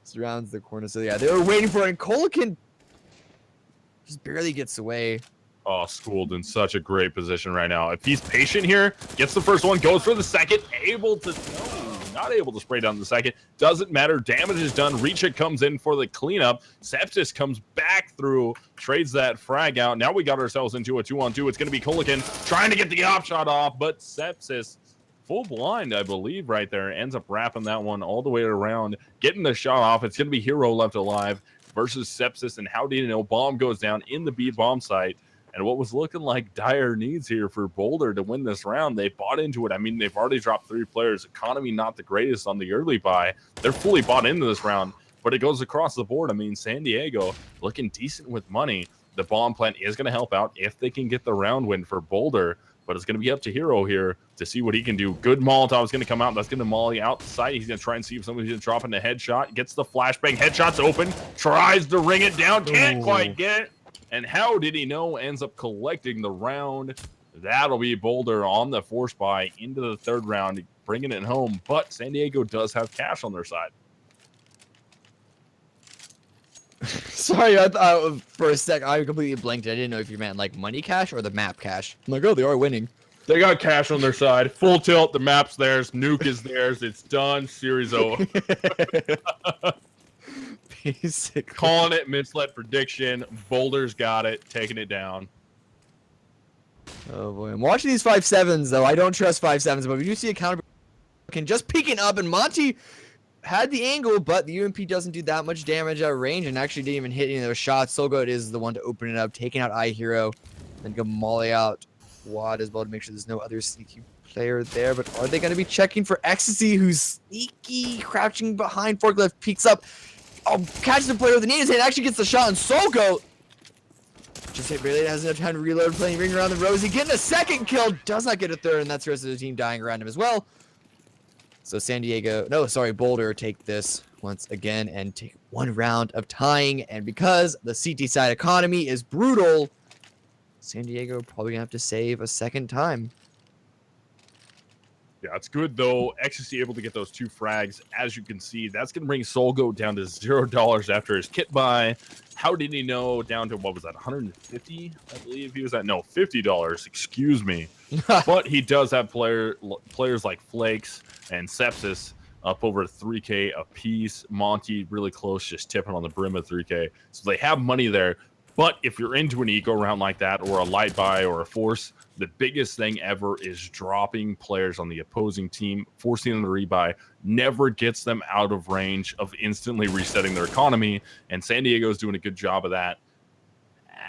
Surrounds the corner. So yeah, they were waiting for it, and Kolikin just barely gets away. Oh, Schooled in such a great position right now. If he's patient here, gets the first one, goes for the second, not able to spray down the second. Doesn't matter. Damage is done. Reachit comes in for the cleanup. Sepsis comes back through, trades that frag out. Now we got ourselves into a 2-on-2. It's going to be Kolikin trying to get the op shot off, but Sepsis, full blind, I believe, right there, ends up wrapping that one all the way around, getting the shot off. It's going to be Hero left alive versus Sepsis, and how do you know? Bomb goes down in the B bomb site. And what was looking like dire needs here for Boulder to win this round, they bought into it. I mean, they've already dropped 3 players. Economy not the greatest on the early buy. They're fully bought into this round, but it goes across the board. I mean, San Diego looking decent with money. The bomb plant is going to help out if they can get the round win for Boulder, but it's going to be up to Hero here to see what he can do. Good Molotov is going to come out. That's going to molly out the site. He's going to try and see if somebody's going to drop in a headshot. Gets the flashbang. Headshot's open. Tries to ring it down. Can't quite get it. And how did he know? Ends up collecting the round. That'll be Boulder on the force buy into the 3rd round, bringing it home. But San Diego does have cash on their side. Sorry, for a sec, I completely blanked. I didn't know if you meant like money cash or the map cash. I'm like, oh, they are winning. They got cash on their side. Full tilt. The map's theirs. Nuke is theirs. It's done. Series over. Basically. Calling it, misled prediction. Boulder's got it, taking it down. Oh boy, I'm watching these 5.7s though. I don't trust 5.7s, but we do see a counter just peeking up, and Monty had the angle, but the UMP doesn't do that much damage at range, and actually didn't even hit any of those shots. Solgoat is the one to open it up, taking out iHero, then go molly out Wad as well to make sure there's no other sneaky player there. But are they going to be checking for Ecstasy, who's sneaky, crouching behind Forklift, peeks up. Oh, catches the player with the knee in his hand, actually gets the shot, and Solgoat just really has enough time to reload, playing ring around the rosy, getting a 2nd kill, does not get a 3rd, and that's the rest of the team dying around him as well. So Boulder take this once again and take 1 round of tying, and because the CT side economy is brutal, San Diego probably gonna have to save a 2nd time. Yeah, it's good though. Ecstasy able to get those 2 frags. As you can see, that's going to bring Solgoat down to $0 after his kit buy. How did he know? Down to, what was that, 150? I believe he was at, no, $50. Excuse me. But he does have players like Flakes and Sepsis up over 3K a piece. Monty really close, just tipping on the brim of 3K. So they have money there. But if you're into an eco round like that, or a light buy, or a force, the biggest thing ever is dropping players on the opposing team, forcing them to rebuy, never gets them out of range of instantly resetting their economy. And San Diego's doing a good job of that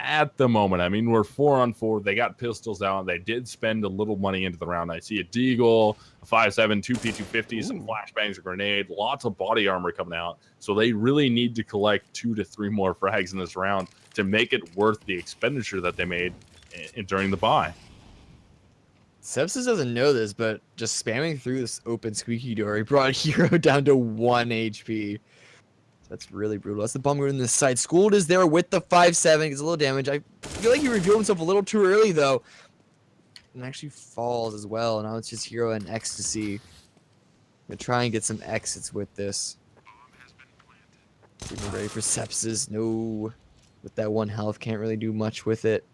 at the moment. I mean, we're 4-on-4. They got pistols out. They did spend a little money into the round. I see a Deagle, a 5.7, 2 P250, some flashbangs, a grenade, lots of body armor coming out. So they really need to collect 2 to 3 more frags in this round to make it worth the expenditure that they made during the buy. Sepsis doesn't know this, but just spamming through this open squeaky door, he brought Hero down to 1 HP. That's really brutal. That's the bomb going in this side. Schooled is there with the 5.7. Gets a little damage. I feel like he revealed himself a little too early, though. and actually falls as well. Now it's just Hero and Ecstasy. Gonna try and get some exits with this. Even ready for Sepsis. No. With that 1 health, can't really do much with it.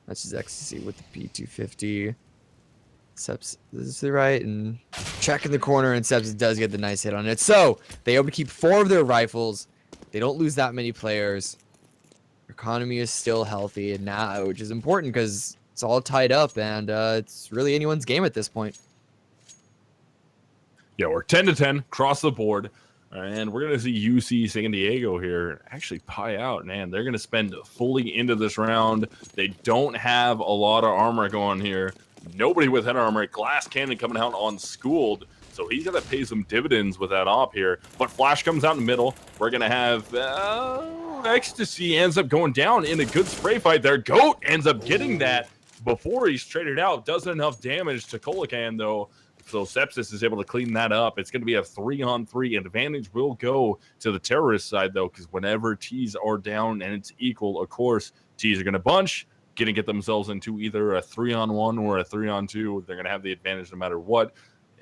That's just Ecstasy with the P250. Sepsis is the right, and check in the corner, and Sepsis does get the nice hit on it. So, they able to keep 4 of their rifles. They don't lose that many players. Economy is still healthy, and now, which is important because it's all tied up, and it's really anyone's game at this point. Yeah, we're 10-10 across the board. And we're going to see UC San Diego here actually pie out, man. They're going to spend fully into this round. They don't have a lot of armor going here. Nobody with head armor. Glass Cannon coming out on Schooled. So he's going to pay some dividends with that op here. But Flash comes out in the middle. We're going to have Ecstasy ends up going down in a good spray fight there. Goat ends up getting that before he's traded out. Does enough damage to Colican, though. So Sepsis is able to clean that up. It's going to be a 3-on-3 advantage. Will go to the terrorist side, though, because whenever T's are down and it's equal, of course, T's are going to bunch, going to get themselves into either a 3-on-1 or a 3-on-2. They're going to have the advantage no matter what,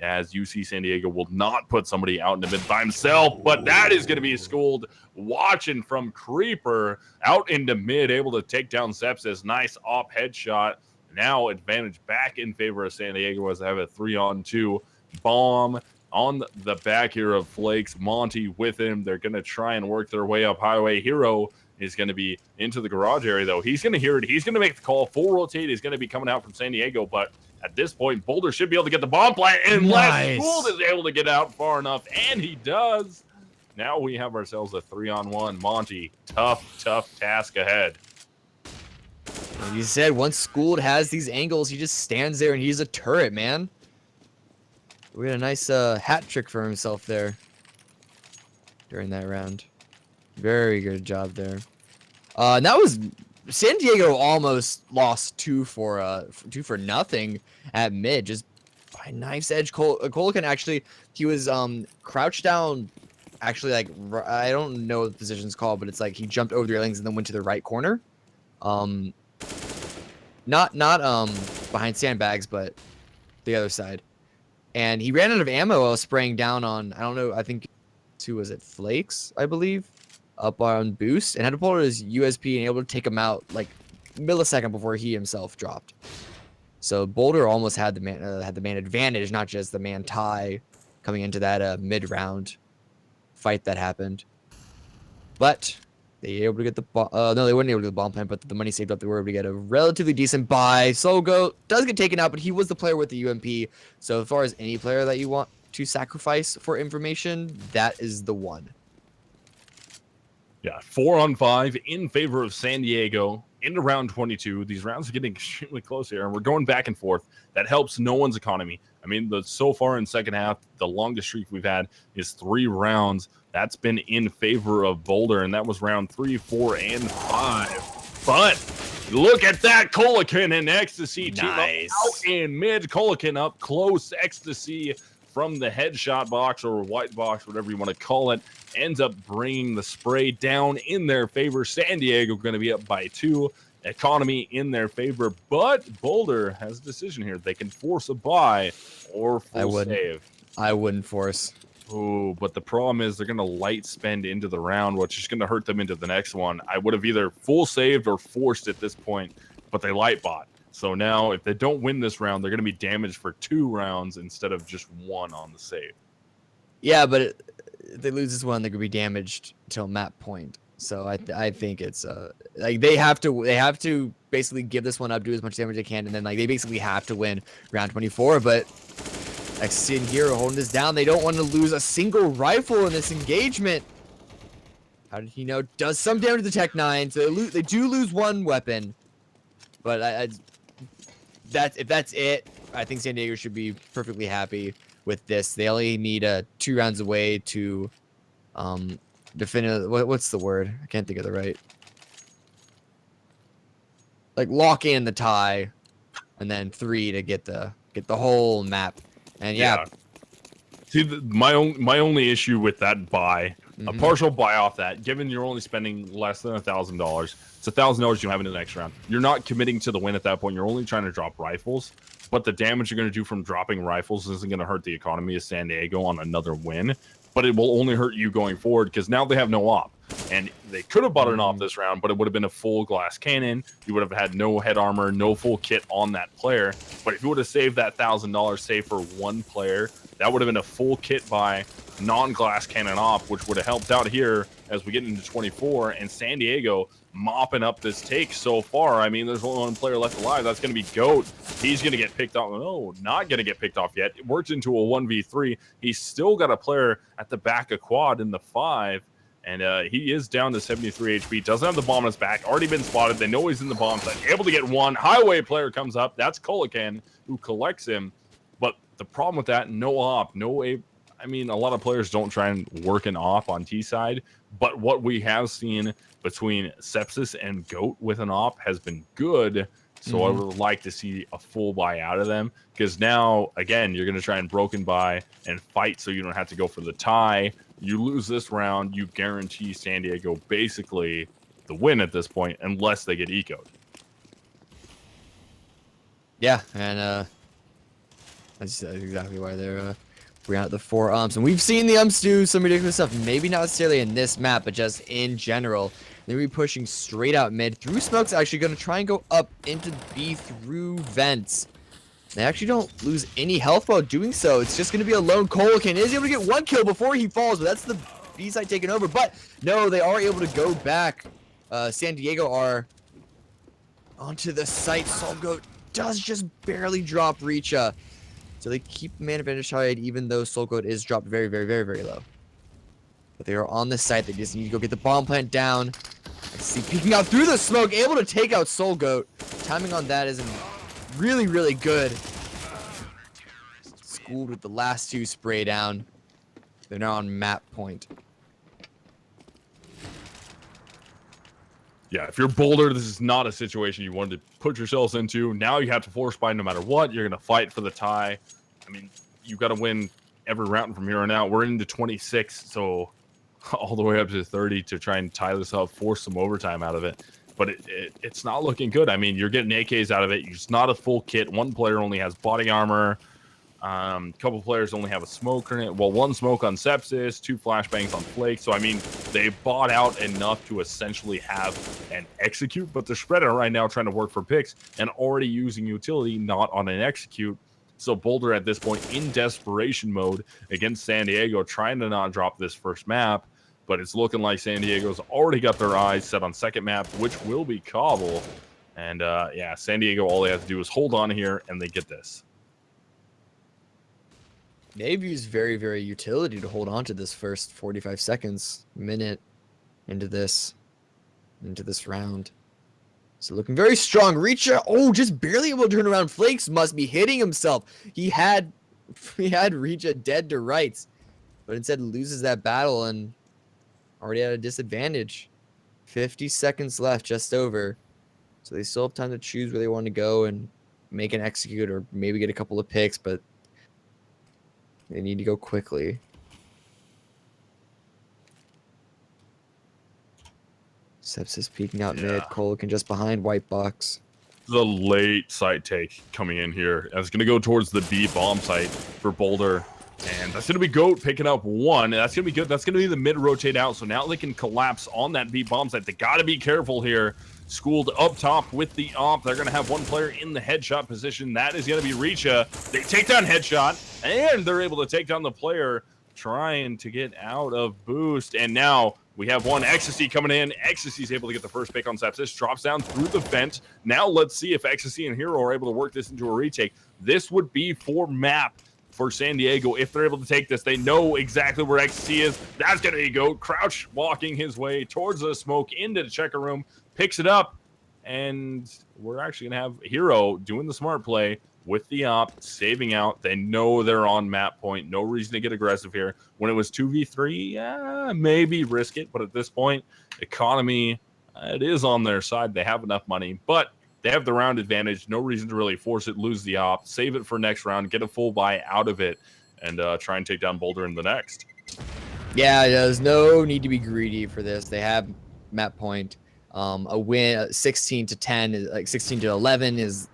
as UC San Diego will not put somebody out in the mid by himself. But that is going to be Schooled watching from Creeper out into mid, able to take down Sepsis. Nice op headshot. Now advantage back in favor of San Diego as they have a 3-on-2 bomb on the back here of Flakes. Monty with him. They're going to try and work their way up highway. Hero is going to be into the garage area, though. He's going to hear it. He's going to make the call. Full rotate is going to be coming out from San Diego, but at this point, Boulder should be able to get the bomb plant unless Schooled is able to get out far enough, and he does. Now we have ourselves a 3-on-1. Monty, tough task ahead. Like you said, once Schooled has these angles, he just stands there and he's a turret, man. We had a nice hat trick for himself there during that round. Very good job there. And that was San Diego almost lost 2 for nothing at mid, just by knife's edge. Colican actually, he was crouched down. Actually, like I don't know what the position's called, but it's like he jumped over the railings and then went to the right corner. Not behind sandbags, but the other side. And he ran out of ammo while spraying down on, I don't know, I think, who was it? Flakes, I believe, up on boost, and had to pull out his USP and able to take him out like millisecond before he himself dropped. So Boulder almost had the man advantage, not just the man tie coming into that mid round fight that happened. But they were able to get the no, they weren't able to get the bomb plant, but the money saved up, they were able to get a relatively decent buy. Sogo does get taken out, but he was the player with the UMP. So as far as any player that you want to sacrifice for information, that is the one. Yeah, 4-on-5 in favor of San Diego into round 22. These rounds are getting extremely close here, and we're going back and forth. That helps no one's economy. I mean, so far in second half, the longest streak we've had is 3 rounds. That's been in favor of Boulder, and that was round 3, 4, and 5. But look at that. Colican and Ecstasy team up out in mid. Colican up close. Ecstasy from the headshot box or white box, whatever you want to call it, ends up bringing the spray down in their favor. San Diego going to be up by 2. Economy in their favor, but Boulder has a decision here. They can force a buy or full save. I wouldn't force. Oh, but the problem is they're going to light spend into the round, which is going to hurt them into the next one. I would have either full saved or forced at this point, but they light bought. So now if they don't win this round, they're going to be damaged for 2 rounds instead of just 1 on the save. Yeah, but if they lose this one, they're going to be damaged until map point. So I think it's like they have to basically give this one up, do as much damage as they can, and then like they basically have to win round 24. But Ecstasy and Hero holding this down. They don't want to lose a single rifle in this engagement. How did he know? Does some damage to the Tech 9. So they do lose 1 weapon, but if that's it, I think San Diego should be perfectly happy with this. They only need 2 rounds away to definitive, what's the word? I can't think of the right. Like lock in the tie, and then 3 to get the whole map. And yeah, See, my only issue with that buy, a Mhm. partial buy off that, given you're only spending less than $1,000, it's $1,000 you have in the next round. You're not committing to the win at that point. You're only trying to drop rifles, but the damage you're going to do from dropping rifles isn't going to hurt the economy of San Diego on another win, but it will only hurt you going forward because now they have no op. And they could have bought an op this round, but it would have been a full glass cannon. You would have had no head armor, no full kit on that player. But if you would have saved that $1,000, save for one player, that would have been a full kit buy, non-glass cannon op, which would have helped out here as we get into 24. And San Diego mopping up this take so far. I mean, there's only one player left alive. That's going to be Goat. He's going to get picked off. No, not going to get picked off yet. It worked into a 1v3. He's still got a player at the back of quad in the 5. And he is down to 73 HP. Doesn't have the bomb on his back. Already been spotted. They know he's in the bomb site. Able to get one. Highway player comes up. That's Colican who collects him. But the problem with that, no op, no a. I mean, a lot of players don't try and work an op on T side. But what we have seen between Sepsis and Goat with an op has been good. So I would like to see a full buy out of them. Because now, again, you're going to try and broken buy and fight so you don't have to go for the tie. You lose this round, you guarantee San Diego basically the win at this point, unless they get ecoed. Yeah, and that's exactly why they're bringing out the 4 umps. And we've seen the umps do some ridiculous stuff. Maybe not necessarily in this map, but just in general. They're going to be pushing straight out mid through smokes. Actually going to try and go up into B through vents. They actually don't lose any health while doing so. It's just going to be a lone Colican. Is able to get 1 kill before he falls, but that's the B side taking over. But no, they are able to go back. San Diego are onto the site. Soulgoat does just barely drop Richa. So they keep the man advantage high, even though Soulgoat is dropped very, very, very, very low. But they are on the site. They just need to go get the bomb plant down. I see peeking out through the smoke, able to take out Soulgoat. Timing on that isn't really, really good. Schooled with the last 2 spray down. They're now on map point. Yeah, if you're Boulder, this is not a situation you wanted to put yourselves into. Now you have to force buy no matter what. You're going to fight for the tie. I mean, you've got to win every round from here on out. We're into 26, so all the way up to 30 to try and tie this up, force some overtime out of it. But it's not looking good. I mean, you're getting AKs out of it. It's not a full kit. One player only has body armor. A couple players only have a smoke grenade. Well, 1 smoke on Sepsis, 2 flashbangs on Flake. So, I mean, they bought out enough to essentially have an execute, but they're spread out right now trying to work for picks and already using utility, not on an execute. So Boulder at this point in desperation mode against San Diego, trying to not drop this first map. But it's looking like San Diego's already got their eyes set on second map, which will be Cobble. And yeah, San Diego, all they have to do is hold on here, and they get this. They've used very, very utility to hold on to this first 45 seconds, minute into this round. So looking very strong. Richa, oh, just barely able to turn around. Flakes must be hitting himself. He had Richa dead to rights, but instead loses that battle and already at a disadvantage. 50 seconds left, just over. So they still have time to choose where they want to go and make an execute or maybe get a couple of picks, but they need to go quickly. Sepsis peeking out mid. Colican just behind white box. The late site take coming in here. It's going to go towards the B bomb site for Boulder. And that's going to be Goat picking up 1. That's going to be good. That's going to be the mid rotate out. So now they can collapse on that B bomb site. They got to be careful here. Schooled up top with the op. They're going to have 1 player in the headshot position. That is going to be Richa. They take down headshot, and they're able to take down the player trying to get out of boost. And now we have 1 Ecstasy coming in. Ecstasy's able to get the first pick on Sepsis. Drops down through the vent. Now let's see if Ecstasy and Hero are able to work this into a retake. This would be for map for San Diego if they're able to take this. They know exactly where Ecstasy is. That's going to be Goat. Crouch walking his way towards the smoke into the checker room. Picks it up, and we're actually going to have Hero doing the smart play with the op, saving out. They know they're on map point. No reason to get aggressive here. When it was 2v3, yeah, maybe risk it. But at this point, economy, it is on their side. They have enough money, but they have the round advantage. No reason to really force it, lose the op, save it for next round, get a full buy out of it. and try and take down Boulder in the next. Yeah, there's no need to be greedy for this. They have map point. A win 16 to 10 is like 16 to 11 is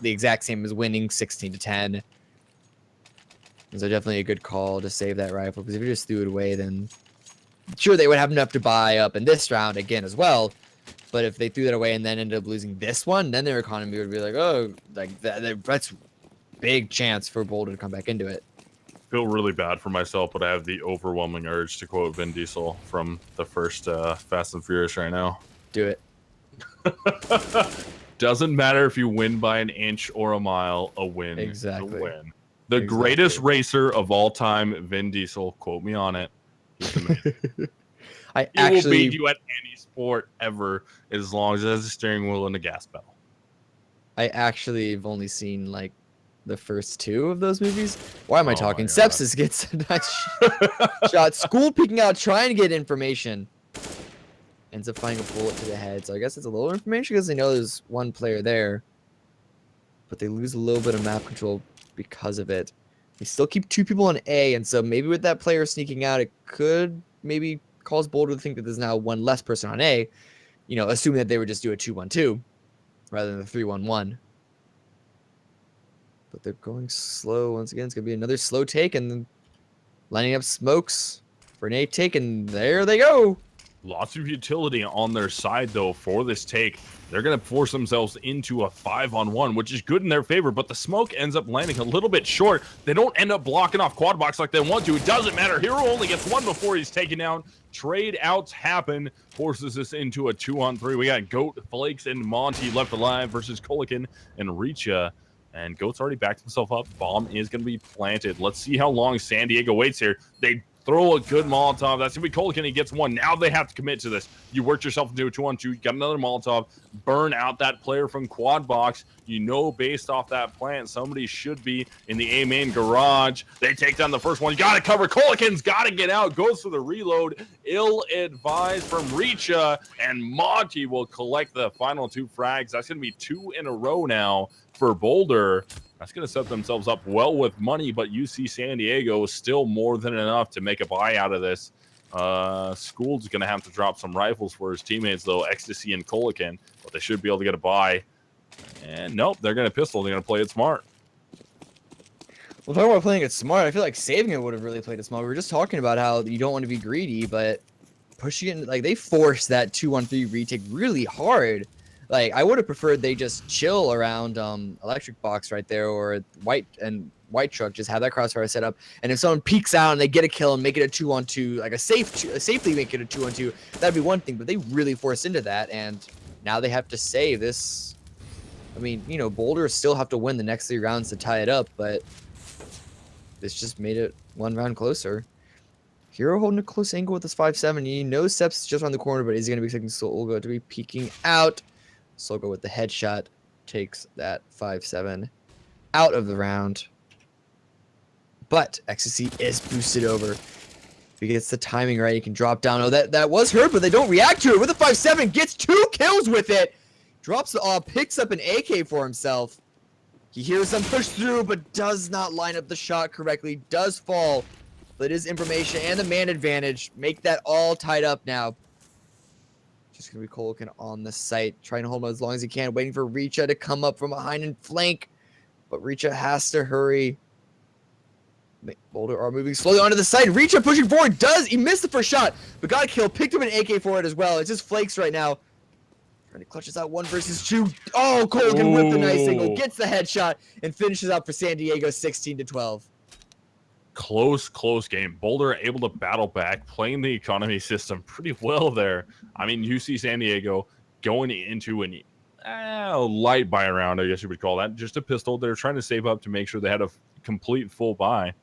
the exact same as winning 16 to 10. So definitely a good call to save that rifle, because if you just threw it away, then sure they would have enough to buy up in this round again as well. But if they threw that away and then ended up losing this one, then their economy would be like, oh, like that's big chance for Boulder to come back into it. Feel really bad for myself, but I have the overwhelming urge to quote Vin Diesel from the first Fast and Furious right now. Do it. Doesn't matter if you win by an inch or a mile, a win Exactly. is a win. The greatest racer of all time, Vin Diesel, quote me on it. He's the man. He will beat you at any sport ever as long as it has a steering wheel and a gas pedal. I actually have only seen like the first two of those movies. Why am I Oh talking? my God. Sepsis gets a nice shot. School peeking out, trying to get information. Ends up finding a bullet to the head. So I guess it's a little information because they know there's one player there. But they lose a little bit of map control because of it. They still keep 2 people on A, and so maybe with that player sneaking out, it could maybe cause Boulder to think that there's now 1 less person on A. You know, assuming that they would just do a 2-1-2 rather than a 3-1-1. But they're going slow once again. It's gonna be another slow take, and then lining up smokes for an A take, and there they go. Lots of utility on their side, though, for this take. They're going to force themselves into a 5-on-1, which is good in their favor, but the smoke ends up landing a little bit short. They don't end up blocking off quad box like they want to. It doesn't matter. Hero only gets 1 before he's taken down. Trade outs happen, forces us into a 2-on-3. We got Goat, Flakes, and Monty left alive versus Kolikin and Richa. And Goat's already backed himself up. Bomb is going to be planted. Let's see how long San Diego waits here. They throw a good Molotov. That's going to be Kolikin. He gets 1. Now they have to commit to this. You worked yourself into a 2-on-2. You got another Molotov. Burn out that player from quad box. You know, based off that plant, somebody should be in the A main garage. They take down the first one. You got to cover. Kolikin's got to get out. Goes for the reload. Ill-advised from Richa. And Monty will collect the final 2 frags. That's going to be 2 in a row now for Boulder. That's going to set themselves up well with money, but UC San Diego is still more than enough to make a buy out of this. School's going to have to drop some rifles for his teammates, though, Ecstasy and Kolikin, but they should be able to get a buy. And nope, they're going to pistol. They're going to play it smart. Well, talking about playing it smart, I feel like saving it would have really played it smart. We were just talking about how you don't want to be greedy, but pushing it, like they forced that 2-on-3 retake really hard. Like, I would have preferred they just chill around electric box right there, or white truck, just have that crossfire set up, and if someone peeks out and they get a kill and make it a 2-on-2, like safely make it a 2-on-2, that'd be one thing. But they really forced into that, and now they have to save this. I mean, you know, Boulder still have to win the next 3 rounds to tie it up, but this just made it 1 round closer. Hero holding a close angle with this 5-7. He knows Steps just around the corner, but he's going to be expecting Solgo to be peeking out. Solgo with the headshot takes that 5-7 out of the round. But Ecstasy is boosted over. If he gets the timing right, he can drop down. Oh, that was hurt, but they don't react to it. With a 5-7, gets 2 kills with it. Drops the picks up an AK for himself. He hears them push through, but does not line up the shot correctly. Does fall. But it is information and the man advantage. Make that all tied up now. Just going to be Kolikin on the site, trying to hold him as long as he can, waiting for Richa to come up from behind and flank. But Richa has to hurry. Boulder are moving slowly onto the side. Richa pushing forward. He missed the first shot, but got a kill. Picked up an AK for it as well. It's just Flakes right now. Trying to clutch us out 1 versus 2. Oh, Kolikin with the nice angle. Gets the headshot and finishes out for San Diego 16-12. Close game. Boulder able to battle back, playing the economy system pretty well there. I mean, UC San Diego going into an light buy round, I guess you would call that. Just a pistol. They're trying to save up to make sure they had a complete full buy.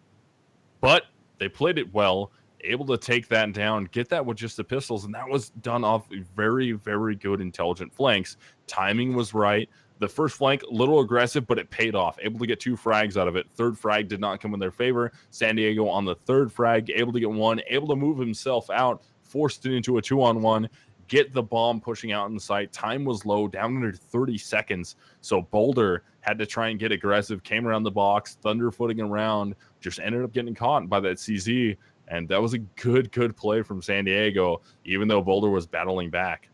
But they played it well, able to take that down, get that with just the pistols, and that was done off very, very good intelligent flanks. Timing was right. The first flank, a little aggressive, but it paid off. Able to get 2 frags out of it. Third frag did not come in their favor. San Diego on the 3rd frag, able to get 1, able to move himself out, forced it into a 2-on-1, get the bomb pushing out in sight. Time was low, down under 30 seconds. So Boulder had to try and get aggressive, came around the box, thunderfooting around, just ended up getting caught by that CZ. And that was a good play from San Diego, even though Boulder was battling back.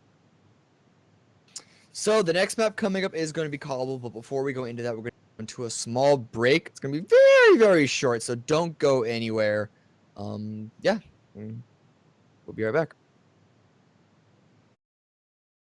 So the next map coming up is going to be Cobble, but before we go into that, we're going to go into a small break. It's going to be very, very short, so don't go anywhere. Yeah, we'll be right back.